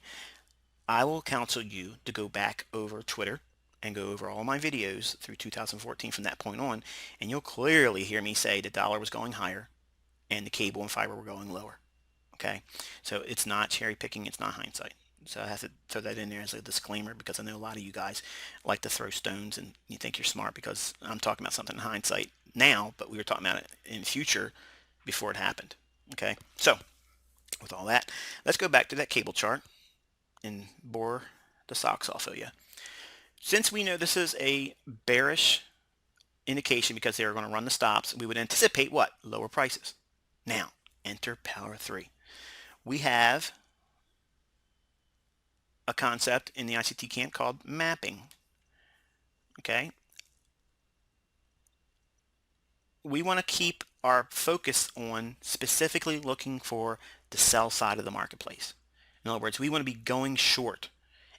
I will counsel you to go back over Twitter and go over all my videos through 2014 from that point on, and you'll clearly hear me say the dollar was going higher and the cable and fiber were going lower. Okay, so it's not cherry picking, it's not hindsight. So I have to throw that in there as a disclaimer because I know a lot of you guys like to throw stones and you think you're smart because I'm talking about something in hindsight now, but we were talking about it in the future before it happened. Okay, so with all that, let's go back to that cable chart and bore the socks off of you. Since we know this is a bearish indication because they're going to run the stops, we would anticipate what? Lower prices. Now, enter Power 3. We have a concept in the ICT camp called mapping. Okay? We want to keep our focus on specifically looking for the sell side of the marketplace. In other words, we want to be going short.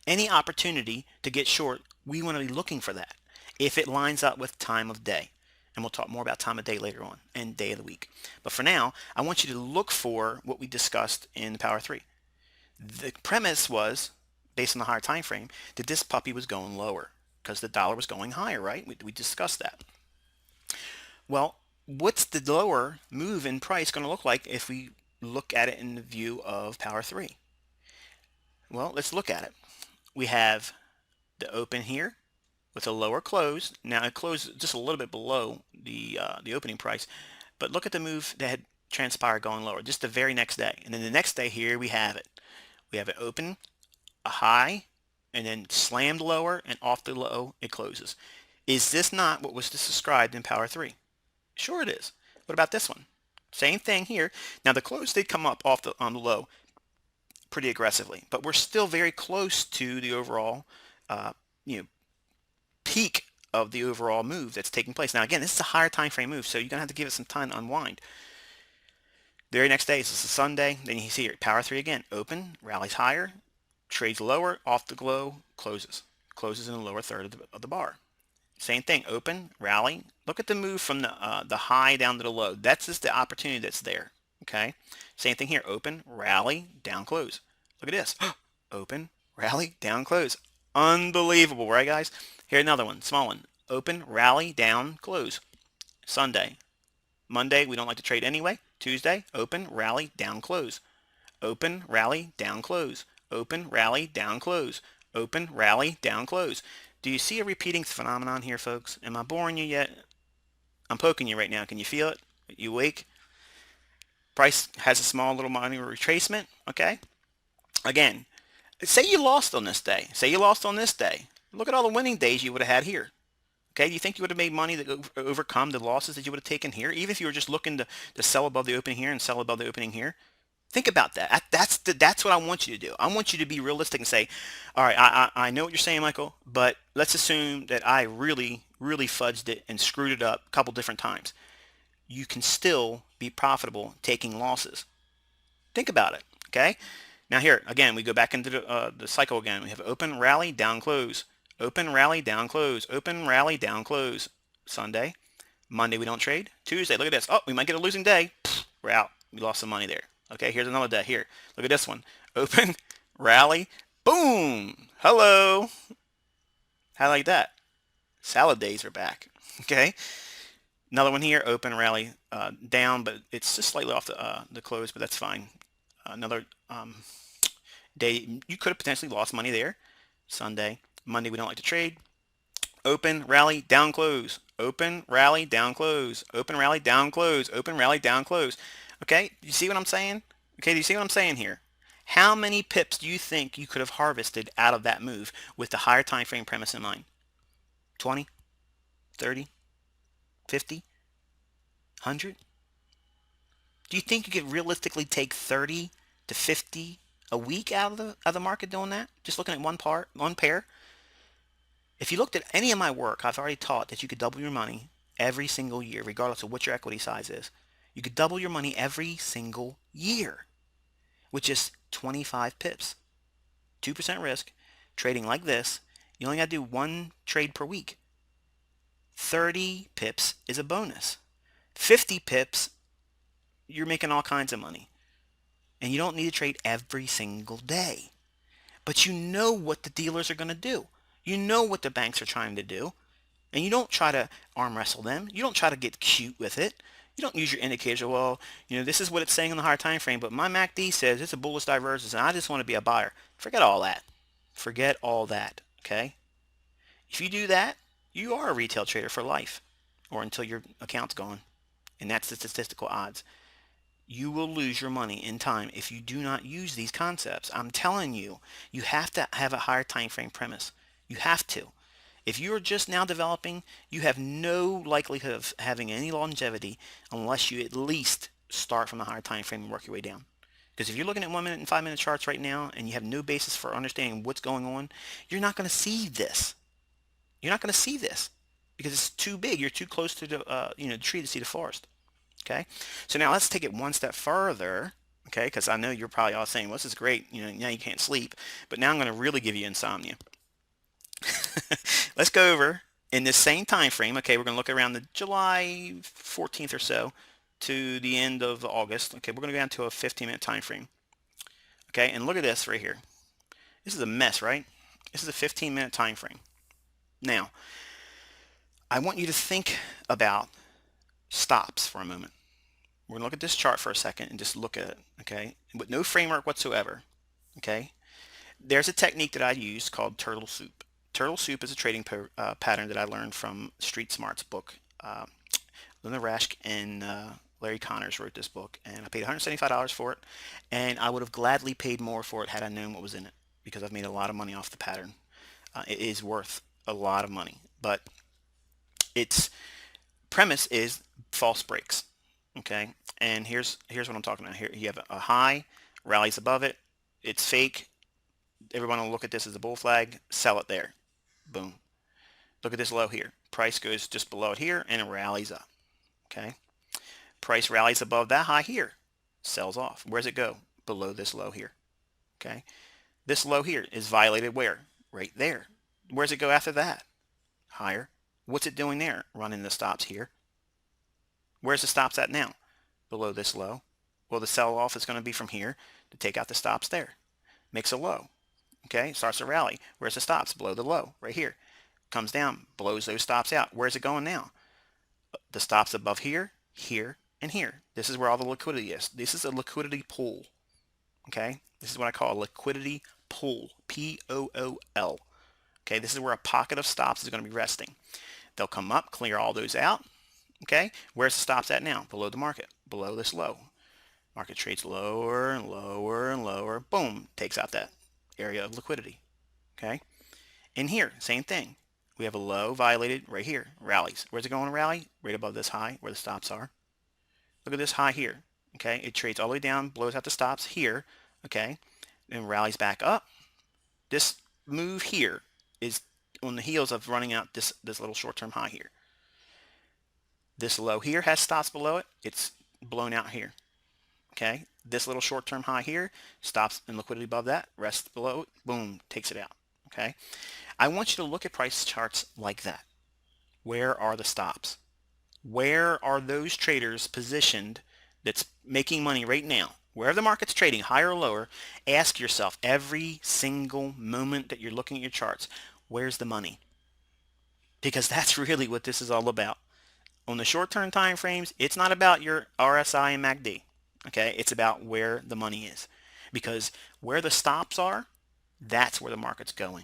Any opportunity to get short, we want to be looking for that if it lines up with time of day. And we'll talk more about time of day later on and day of the week. But for now, I want you to look for what we discussed in the Power 3. The premise was, based on the higher time frame, that this puppy was going lower because the dollar was going higher, right? We discussed that. Well, what's the lower move in price going to look like if we look at it in the view of Power 3? Well, let's look at it. We have the open here with a lower close. Now it closed just a little bit below the opening price, but look at the move that had transpired going lower just the very next day. And then the next day here we have it. We have it open, a high, and then slammed lower, and off the low it closes. Is this not what was described in Power 3? Sure it is. What about this one? Same thing here. Now the close did come up on the low pretty aggressively, but we're still very close to the overall you know, peak of the overall move that's taking place. Now again, this is a higher time frame move, so you're gonna have to give it some time to unwind. The very next day, this is a Sunday, then you see here, Power 3 again, open, rallies higher, trades lower, off the low, closes. Closes in the lower third of the bar. Same thing, open, rally. Look at the move from the high down to the low. That's just the opportunity that's there, okay? Same thing here, open, rally, down, close. Look at this, open, rally, down, close. Unbelievable, right guys? Here another one, small one. Open, rally, down, close. Sunday. Monday, we don't like to trade anyway. Tuesday, open, rally, down, close. Open, rally, down, close. Open, rally, down, close. Open, rally, down, close. Do you see a repeating phenomenon here, folks? Am I boring you yet? I'm poking you right now. Can you feel it? You awake? Price has a small little minor retracement, okay? Again, say you lost on this day. Say you lost on this day. Look at all the winning days you would have had here. Okay, do you think you would have made money to overcome the losses that you would have taken here, even if you were just looking to sell above the opening here and sell above the opening here? Think about that. That's what I want you to do. I want you to be realistic and say, all right, I know what you're saying, Michael, but let's assume that I really, really fudged it and screwed it up a couple different times. You can still be profitable taking losses. Think about it, okay? Now here, again, we go back into the cycle again. We have open, rally, down, close. Open, rally, down, close. Open, rally, down, close. Sunday. Monday, we don't trade. Tuesday, look at this. Oh, we might get a losing day. Pfft, we're out. We lost some money there. Okay, here's another day. Here, look at this one. Open, rally, boom. Hello. How like that? Salad days are back. Okay. Another one here, open rally down, but it's just slightly off the close, but that's fine. Another day, you could have potentially lost money there. Sunday, Monday, we don't like to trade. Open, rally, down, close. Open, rally, down, close. Open, rally, down, close. Open, rally, down, close. Okay, you see what I'm saying? Okay, do you see what I'm saying here? How many pips do you think you could have harvested out of that move with the higher time frame premise in mind? 20, 30, 50, 100? Do you think you could realistically take 30 to 50 a week out of the market doing that? Just looking at one pair? If you looked at any of my work, I've already taught that you could double your money every single year, regardless of what your equity size is. You could double your money every single year with just 25 pips, 2% risk, trading like this. You only got to do one trade per week. 30 pips is a bonus. 50 pips, you're making all kinds of money. And you don't need to trade every single day. But you know what the dealers are going to do. You know what the banks are trying to do. And you don't try to arm wrestle them. You don't try to get cute with it. You don't use your indicator. Well, this is what it's saying in the higher time frame, but my MACD says it's a bullish divergence, and I just want to be a buyer. Forget all that. Forget all that. Okay? If you do that, you are a retail trader for life, or until your account's gone, and that's the statistical odds. You will lose your money in time if you do not use these concepts. I'm telling you, you have to have a higher time frame premise. You have to. If you are just now developing, you have no likelihood of having any longevity unless you at least start from the higher time frame and work your way down. Because if you're looking at 1 minute and 5 minute charts right now and you have no basis for understanding what's going on, you're not going to see this. You're not going to see this because it's too big. You're too close to the tree to see the forest. Okay. So now let's take it one step further. Okay. Because I know you're probably all saying, well, this is great. Now you can't sleep. But now I'm going to really give you insomnia. Let's go over in this same time frame. Okay, we're going to look around the July 14th or so to the end of August. Okay, we're going to go down to a 15-minute time frame. Okay, and look at this right here. This is a mess, right? This is a 15-minute time frame. Now, I want you to think about stops for a moment. We're going to look at this chart for a second and just look at it, okay, with no framework whatsoever. Okay, there's a technique that I use called turtle soup. Turtle soup is a trading pattern that I learned from Street Smart's book. Linda Raschke and Larry Connors wrote this book, and I paid $175 for it, and I would have gladly paid more for it had I known what was in it, because I've made a lot of money off the pattern. It is worth a lot of money, but its premise is false breaks. Okay, and here's what I'm talking about. Here you have a high, rallies above it. It's fake. Everyone will look at this as a bull flag. Sell it there. Boom. Look at this low here. Price goes just below it here and it rallies up. Okay. Price rallies above that high here. Sells off. Where does it go? Below this low here. Okay. This low here is violated where? Right there. Where does it go after that? Higher. What's it doing there? Running the stops here. Where's the stops at now? Below this low. Well, the sell off is going to be from here to take out the stops there. Makes a low. Okay, starts to rally. Where's the stops? Below the low, right here. Comes down, blows those stops out. Where's it going now? The stops above here, here, and here. This is where all the liquidity is. This is a liquidity pool. Okay, this is what I call a liquidity pool. P-O-O-L. Okay, this is where a pocket of stops is going to be resting. They'll come up, clear all those out. Okay, where's the stops at now? Below the market, below this low. Market trades lower and lower and lower. Boom, takes out that area of liquidity. Okay, in here, same thing. We have a low violated right here, rallies. Where's it going to rally? Right above this high where the stops are. Look at this high here. Okay, it trades all the way down, blows out the stops here. Okay, then rallies back up. This move here is on the heels of running out this little short-term high here. This low here has stops below it. It's blown out here. Okay, this little short-term high here stops and liquidity above that, rests below it, boom, takes it out. Okay, I want you to look at price charts like that. Where are the stops? Where are those traders positioned that's making money right now? Wherever the market's trading, higher or lower, ask yourself every single moment that you're looking at your charts, where's the money? Because that's really what this is all about. On the short-term time frames, it's not about your RSI and MACD. Okay, it's about where the money is, because where the stops are, that's where the market's going.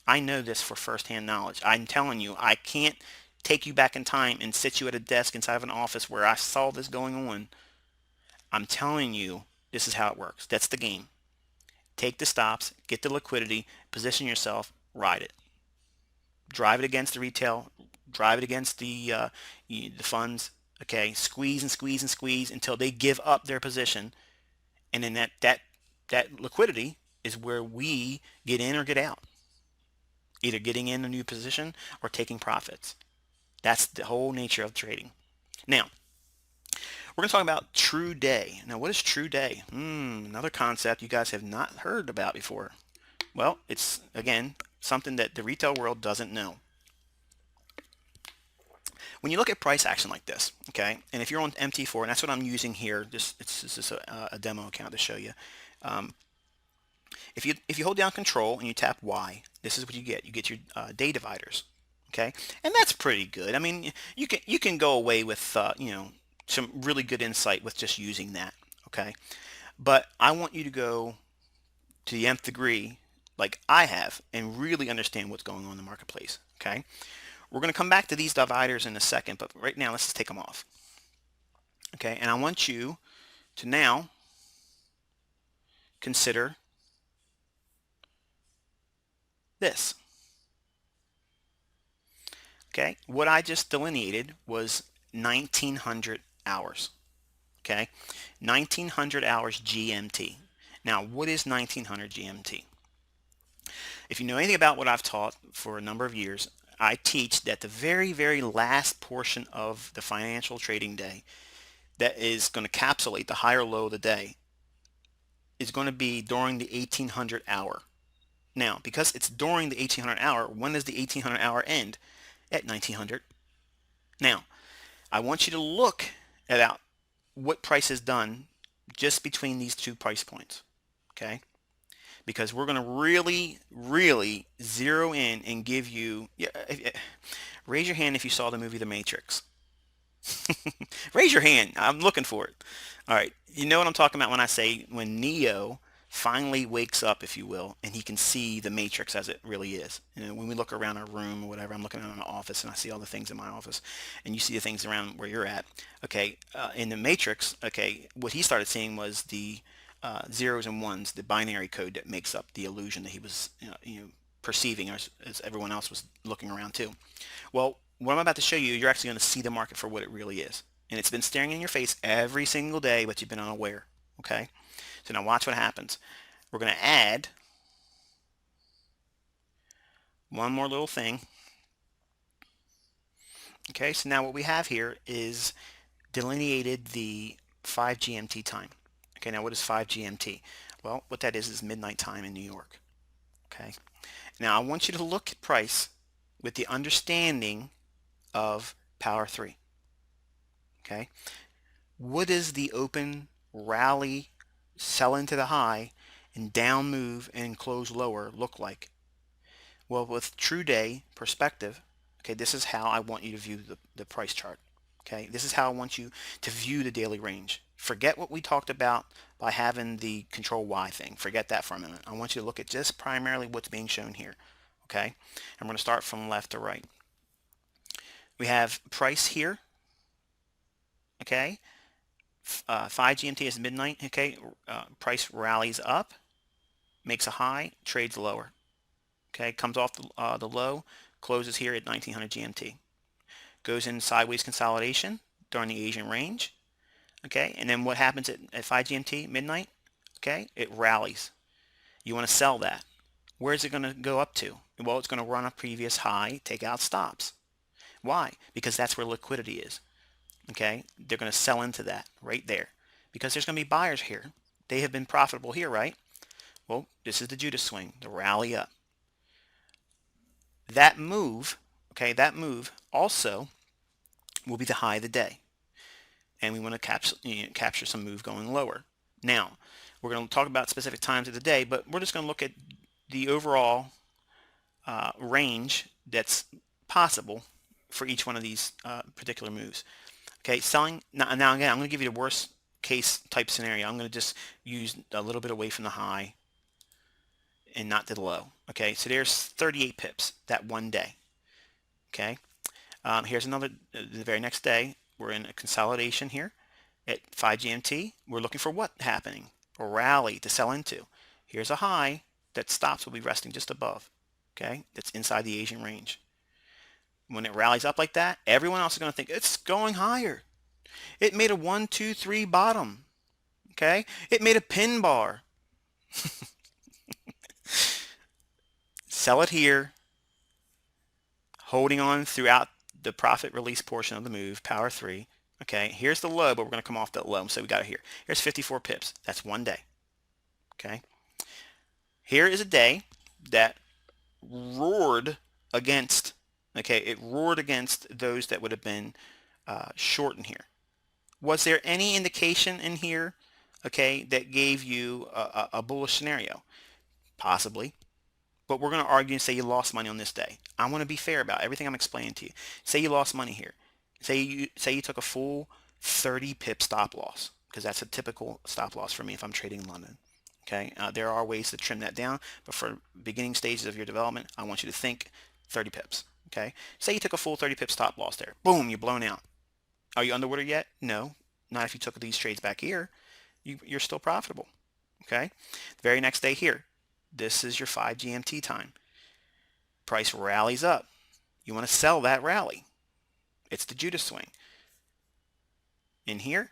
I know this for firsthand knowledge. I'm telling you, I can't take you back in time and sit you at a desk inside of an office where I saw this going on. I'm telling you, this is how it works. That's the game. Take the stops, get the liquidity, position yourself, ride it. Drive it against the retail, drive it against the funds. Okay, squeeze and squeeze and squeeze until they give up their position, and then that liquidity is where we get in or get out, either getting in a new position or taking profits. That's the whole nature of trading. Now, we're going to talk about true day. Now, what is true day? Another concept you guys have not heard about before. Well, it's, again, something that the retail world doesn't know. When you look at price action like this, okay, and if you're on MT4, and that's what I'm using here, it's just a demo account to show you. Um, if you hold down Control and you tap Y, this is what you get. You get your day dividers, okay, and that's pretty good. I mean, you can go away with some really good insight with just using that, okay. But I want you to go to the nth degree, like I have, and really understand what's going on in the marketplace, okay. We're going to come back to these dividers in a second, but right now let's just take them off. Okay, and I want you to now consider this. Okay, what I just delineated was 1900 hours. Okay, 1900 hours GMT. Now, what is 1900 GMT? If you know anything about what I've taught for a number of years, I teach that the very, very last portion of the financial trading day that is going to capsulate the high or low of the day is going to be during the 1800 hour. Now, because it's during the 1800 hour, when does the 1800 hour end? At 1900. Now, I want you to look at what price is done just between these two price points, okay? Because we're going to really, really zero in and give you, raise your hand if you saw the movie The Matrix. Raise your hand. I'm looking for it. All right. You know what I'm talking about when I say when Neo finally wakes up, if you will, and he can see the matrix as it really is. You know, when we look around our room or whatever, I'm looking around my office and I see all the things in my office, and you see the things around where you're at. Okay, in the matrix, okay, what he started seeing was the zeros and ones, the binary code that makes up the illusion that he was, perceiving as everyone else was looking around too. Well, what I'm about to show you, you're actually going to see the market for what it really is. And it's been staring in your face every single day, but you've been unaware. Okay? So now watch what happens. We're going to add one more little thing. Okay, so now what we have here is delineated the 5 GMT time. Okay, now what is 5 GMT? Well, what that is midnight time in New York. Okay, now I want you to look at price with the understanding of power 3. Okay, what is the open rally, sell into the high, and down move and close lower look like? Well, with true day perspective, okay, this is how I want you to view the price chart. Okay, this is how I want you to view the daily range. Forget what we talked about by having the control Y thing. Forget that for a minute. I want you to look at just primarily what's being shown here. Okay, I'm going to start from left to right. We have price here. Okay, 5 GMT is midnight. Okay, price rallies up, makes a high, trades lower. Okay, comes off the low, closes here at 1900 GMT. Goes in sideways consolidation during the Asian range. Okay, and then what happens at 5 GMT, midnight? Okay, it rallies. You want to sell that. Where's it going to go up to? Well, it's going to run a previous high, take out stops. Why? Because that's where liquidity is. Okay, they're going to sell into that right there because there's going to be buyers here. They have been profitable here, right? Well, this is the Judas swing, the rally up. That move, okay, that move also will be the high of the day. And we want to capture some move going lower. Now, we're going to talk about specific times of the day, but we're just going to look at the overall range that's possible for each one of these particular moves. Okay, selling now again, I'm going to give you the worst case type scenario. I'm going to just use a little bit away from the high and not to the low. Okay, so there's 38 pips that one day. Okay, here's another, the very next day, we're in a consolidation here at 5 GMT. We're looking for what happening? A rally to sell into. Here's a high that stops will be resting just above. Okay, that's inside the Asian range. When it rallies up like that, everyone else is going to think it's going higher. It made a 1, 2, 3 bottom. Okay, it made a pin bar. Sell it here, holding on throughout the profit release portion of the move, power 3. Okay, here's the low, but we're going to come off that low. So we got it here. Here's 54 pips. That's one day. Okay, here is a day that roared against, okay, it roared against those that would have been short in here. Was there any indication in here, okay, that gave you a bullish scenario? Possibly. But we're going to argue and say you lost money on this day. I want to be fair about everything I'm explaining to you. Say you lost money here. Say you took a full 30 pip stop loss, because that's a typical stop loss for me if I'm trading in London. Okay, there are ways to trim that down, but for beginning stages of your development, I want you to think 30 pips. Okay, say you took a full 30 pip stop loss there. Boom, you're blown out. Are you underwater yet? No, not if you took these trades back here. You're still profitable. Okay, the very next day here, this is your 5 GMT time. Price rallies up. You want to sell that rally. It's the Judas swing. In here,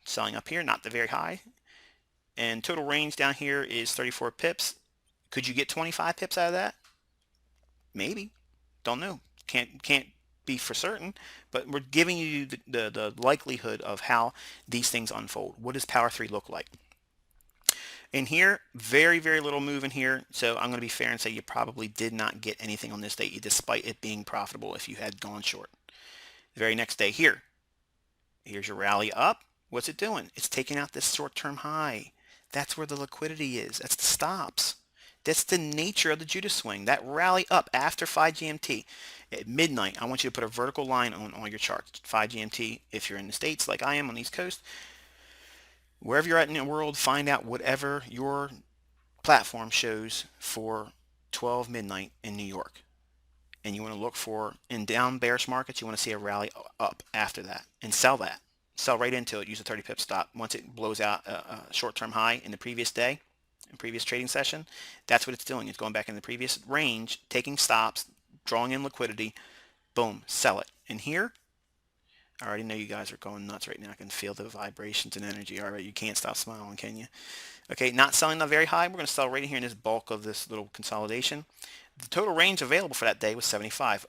selling up here, not the very high. And total range down here is 34 pips. Could you get 25 pips out of that? Maybe. Don't know. Can't be for certain, but we're giving you the likelihood of how these things unfold. What does power 3 look like? In here, very little move in here, so I'm going to be fair and say you probably did not get anything on this day despite it being profitable if you had gone short. The very next day here, here's your rally up. What's it doing? It's taking out this short-term high. That's where the liquidity is. That's the stops. That's the nature of the Judas swing. That rally up after 5 GMT at midnight. I want you to put a vertical line on all your charts. 5 GMT if you're in the States like I am on the East Coast. Wherever you're at in the world, find out whatever your platform shows for 12 midnight in New York. And you want to look for, in down bearish markets, you want to see a rally up after that and sell that. Sell right into it. Use a 30 pip stop. Once it blows out a short-term high in the previous day, in previous trading session, that's what it's doing. It's going back in the previous range, taking stops, drawing in liquidity, boom, sell it. And here, I already know you guys are going nuts right now. I can feel the vibrations and energy. All right, you can't stop smiling, can you? Okay, not selling that very high. We're going to sell right in here in this bulk of this little consolidation. The total range available for that day was 75.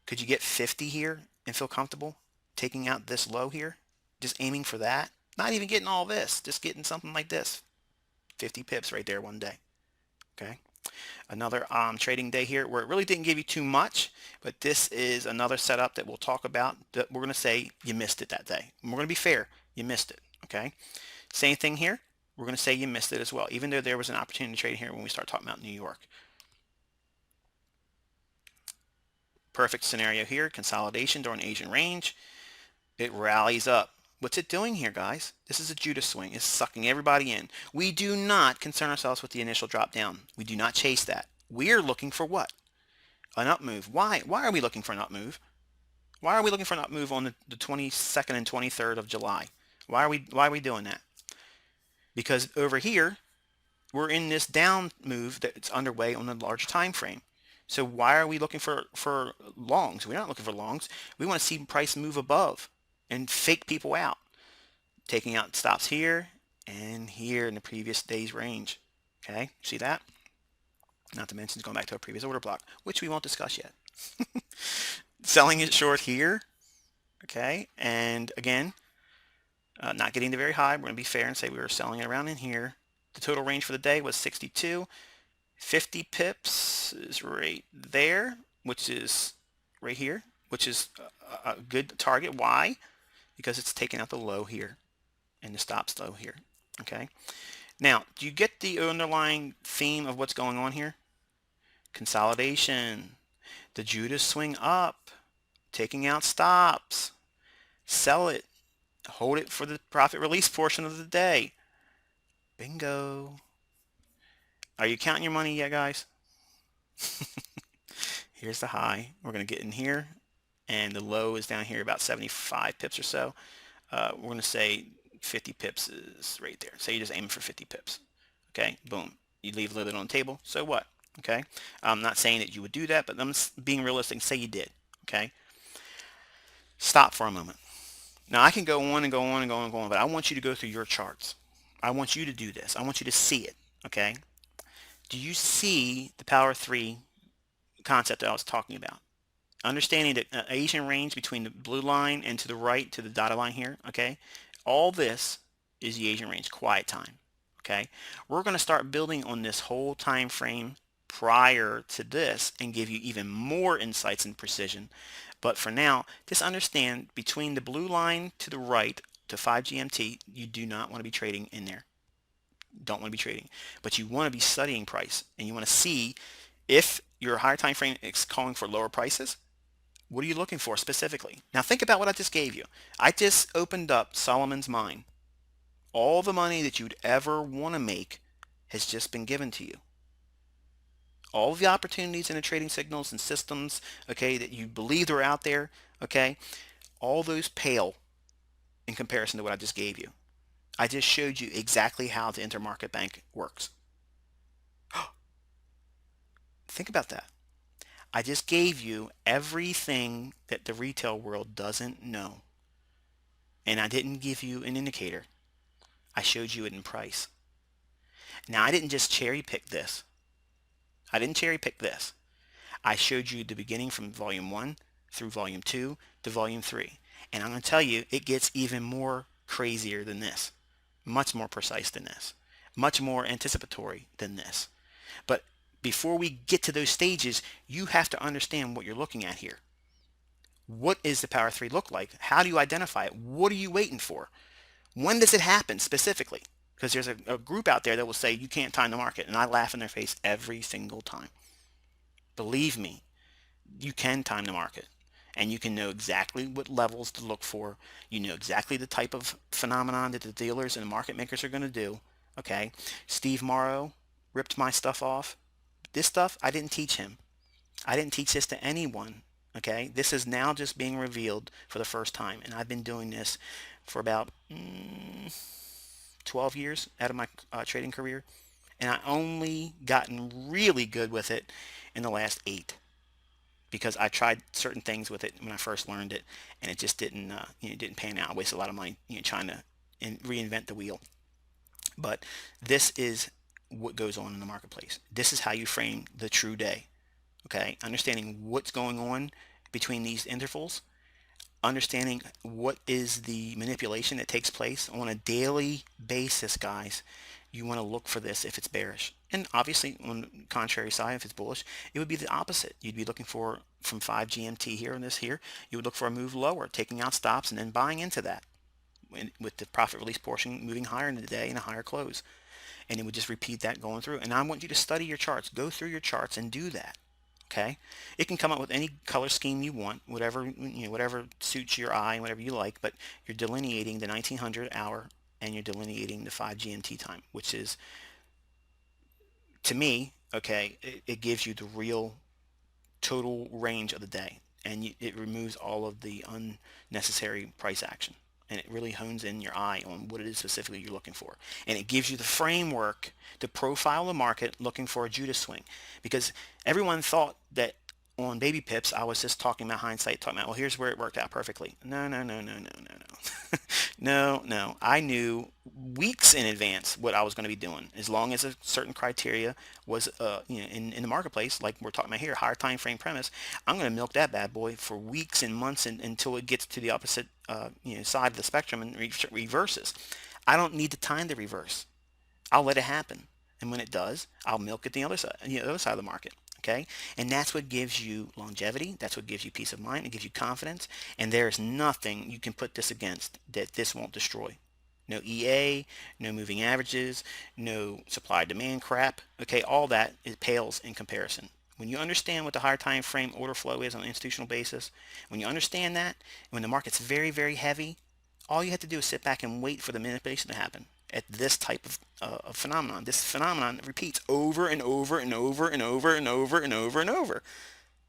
Could you get 50 here and feel comfortable taking out this low here? Just aiming for that? Not even getting all this, just getting something like this. 50 pips right there one day. Okay. Another trading day here where it really didn't give you too much, but this is another setup that we'll talk about that we're going to say you missed it that day. And we're going to be fair, you missed it. Okay. Same thing here. We're going to say you missed it as well, even though there was an opportunity to trade here when we start talking about New York. Perfect scenario here, consolidation during Asian range. It rallies up. What's it doing here, guys? This is a Judas swing. It's sucking everybody in. We do not concern ourselves with the initial drop down. We do not chase that. We're looking for what? An up move. Why? Why are we looking for an up move? Why are we looking for an up move on the 22nd and 23rd of July? Why are we doing that? Because over here, we're in this down move that's underway on a large time frame. So why are we looking for longs? We're not looking for longs. We want to see price move above and fake people out, taking out stops here and here in the previous day's range. Okay, see that? Not to mention going back to a previous order block, which we won't discuss yet. Selling it short here. Okay, and again, not getting the very high. We're going to be fair and say we were selling it around in here. The total range for the day was 62. 50 pips is right there, which is right here, which is a good target. Why? Because it's taking out the low here and the stops low here. Okay. Now, do you get the underlying theme of what's going on here? Consolidation, the Judas swing up. taking out stops, sell it, hold it for the profit release portion of the day. Bingo. Are you counting your money yet, guys? Here's the high. We're going to get in here, and the low is down here about 75 pips or so. We're going to say 50 pips is right there. So you're just aiming for 50 pips. Okay, boom. You leave a little bit on the table. So what? Okay, I'm not saying that you would do that, but I'm being realistic. Say you did. Okay, stop for a moment. Now I can go on and go on and go on and go on, but I want you to go through your charts. I want you to do this. I want you to see it. Okay, do you see the power three concept that I was talking about? Understanding the Asian range between the blue line and to the right to the dotted line here, okay? All this is the Asian range, quiet time, okay? We're going to start building on this whole time frame prior to this and give you even more insights and precision. But for now, just understand between the blue line to the right to 5 GMT, you do not want to be trading in there. Don't want to be trading, but you want to be studying price, and you want to see if your higher time frame is calling for lower prices. What are you looking for specifically? Now think about what I just gave you. I just opened up Solomon's mine. All the money that you'd ever want to make has just been given to you. All of the opportunities in the trading signals and systems, okay, that you believed were out there, okay, all those pale in comparison to what I just gave you. I just showed you exactly how the intermarket bank works. Think about that. I just gave you everything that the retail world doesn't know. And I didn't give you an indicator. I showed you it in price. Now, I didn't just cherry pick this. I didn't cherry pick this. I showed you the beginning from volume 1 through volume 2 to volume 3. And I'm going to tell you, it gets even more crazier than this. Much more precise than this. Much more anticipatory than this. But before we get to those stages, you have to understand what you're looking at here. What is the Power 3 look like? How do you identify it? What are you waiting for? When does it happen specifically? Because there's a group out there that will say you can't time the market, and I laugh in their face every single time. Believe me, you can time the market, and you can know exactly what levels to look for. You know exactly the type of phenomenon that the dealers and the market makers are going to do. Okay, Steve Morrow ripped my stuff off. This stuff I didn't teach him. I didn't teach this to anyone. Okay, this is now just being revealed for the first time, and I've been doing this for about 12 years out of my trading career, and I only gotten really good with it in the last 8 because I tried certain things with it when I first learned it, and it just didn't pan out. I wasted a lot of money trying to reinvent the wheel. But this is what goes on in the marketplace. This is how you frame the true day. Okay, understanding what's going on between these intervals, understanding what is the manipulation that takes place on a daily basis, guys. You want to look for this if it's bearish. And obviously on the contrary side, if it's bullish, it would be the opposite. You'd be looking for from 5 GMT here and this here, you would look for a move lower, taking out stops and then buying into that with the profit release portion moving higher in the day and a higher close. And it would just repeat that going through. And I want you to study your charts. Go through your charts and do that. Okay, it can come up with any color scheme you want, whatever suits your eye and whatever you like, but you're delineating the 1900 hour and you're delineating the 5 GMT time, which is, to me, okay, it gives you the real total range of the day, and it removes all of the unnecessary price action, and it really hones in your eye on what it is specifically you're looking for, and it gives you the framework to profile the market looking for a Judas swing, because everyone thought that on baby pips I was just talking about hindsight, talking about, well, here's where it worked out perfectly. No, no, no, no, no, no, no. No, I knew weeks in advance what I was going to be doing, as long as a certain criteria was in the marketplace, like we're talking about here, higher time frame premise. I'm going to milk that bad boy for weeks and months until it gets to the opposite side of the spectrum and reverses. I don't need to time the reverse. I'll let it happen, and when it does, I'll milk it the other side, the other side of the market. Okay, and that's what gives you longevity. That's what gives you peace of mind. It gives you confidence, and there's nothing you can put this against that this won't destroy. No EA, no moving averages, no supply demand crap. Okay, all that, it pales in comparison. When you understand what the higher time frame order flow is on an institutional basis, when you understand that, when the market's very, very heavy, all you have to do is sit back and wait for the manipulation to happen at this type of phenomenon. This phenomenon repeats over and over and over and over and over and over and over.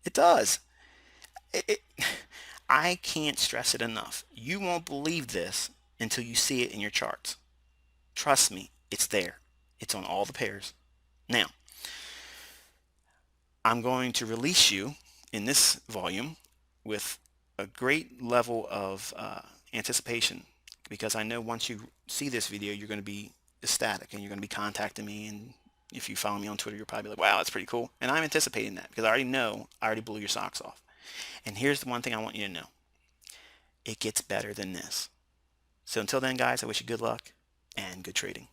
It does. It, I can't stress it enough. You won't believe this until you see it in your charts. Trust me, it's there. It's on all the pairs. Now, I'm going to release you in this volume with a great level of anticipation, because I know once you see this video, you're going to be ecstatic and you're going to be contacting me. And if you follow me on Twitter, you'll probably be like, wow, that's pretty cool. And I'm anticipating that because I already know I already blew your socks off. And here's the one thing I want you to know. It gets better than this. So until then, guys, I wish you good luck and good trading.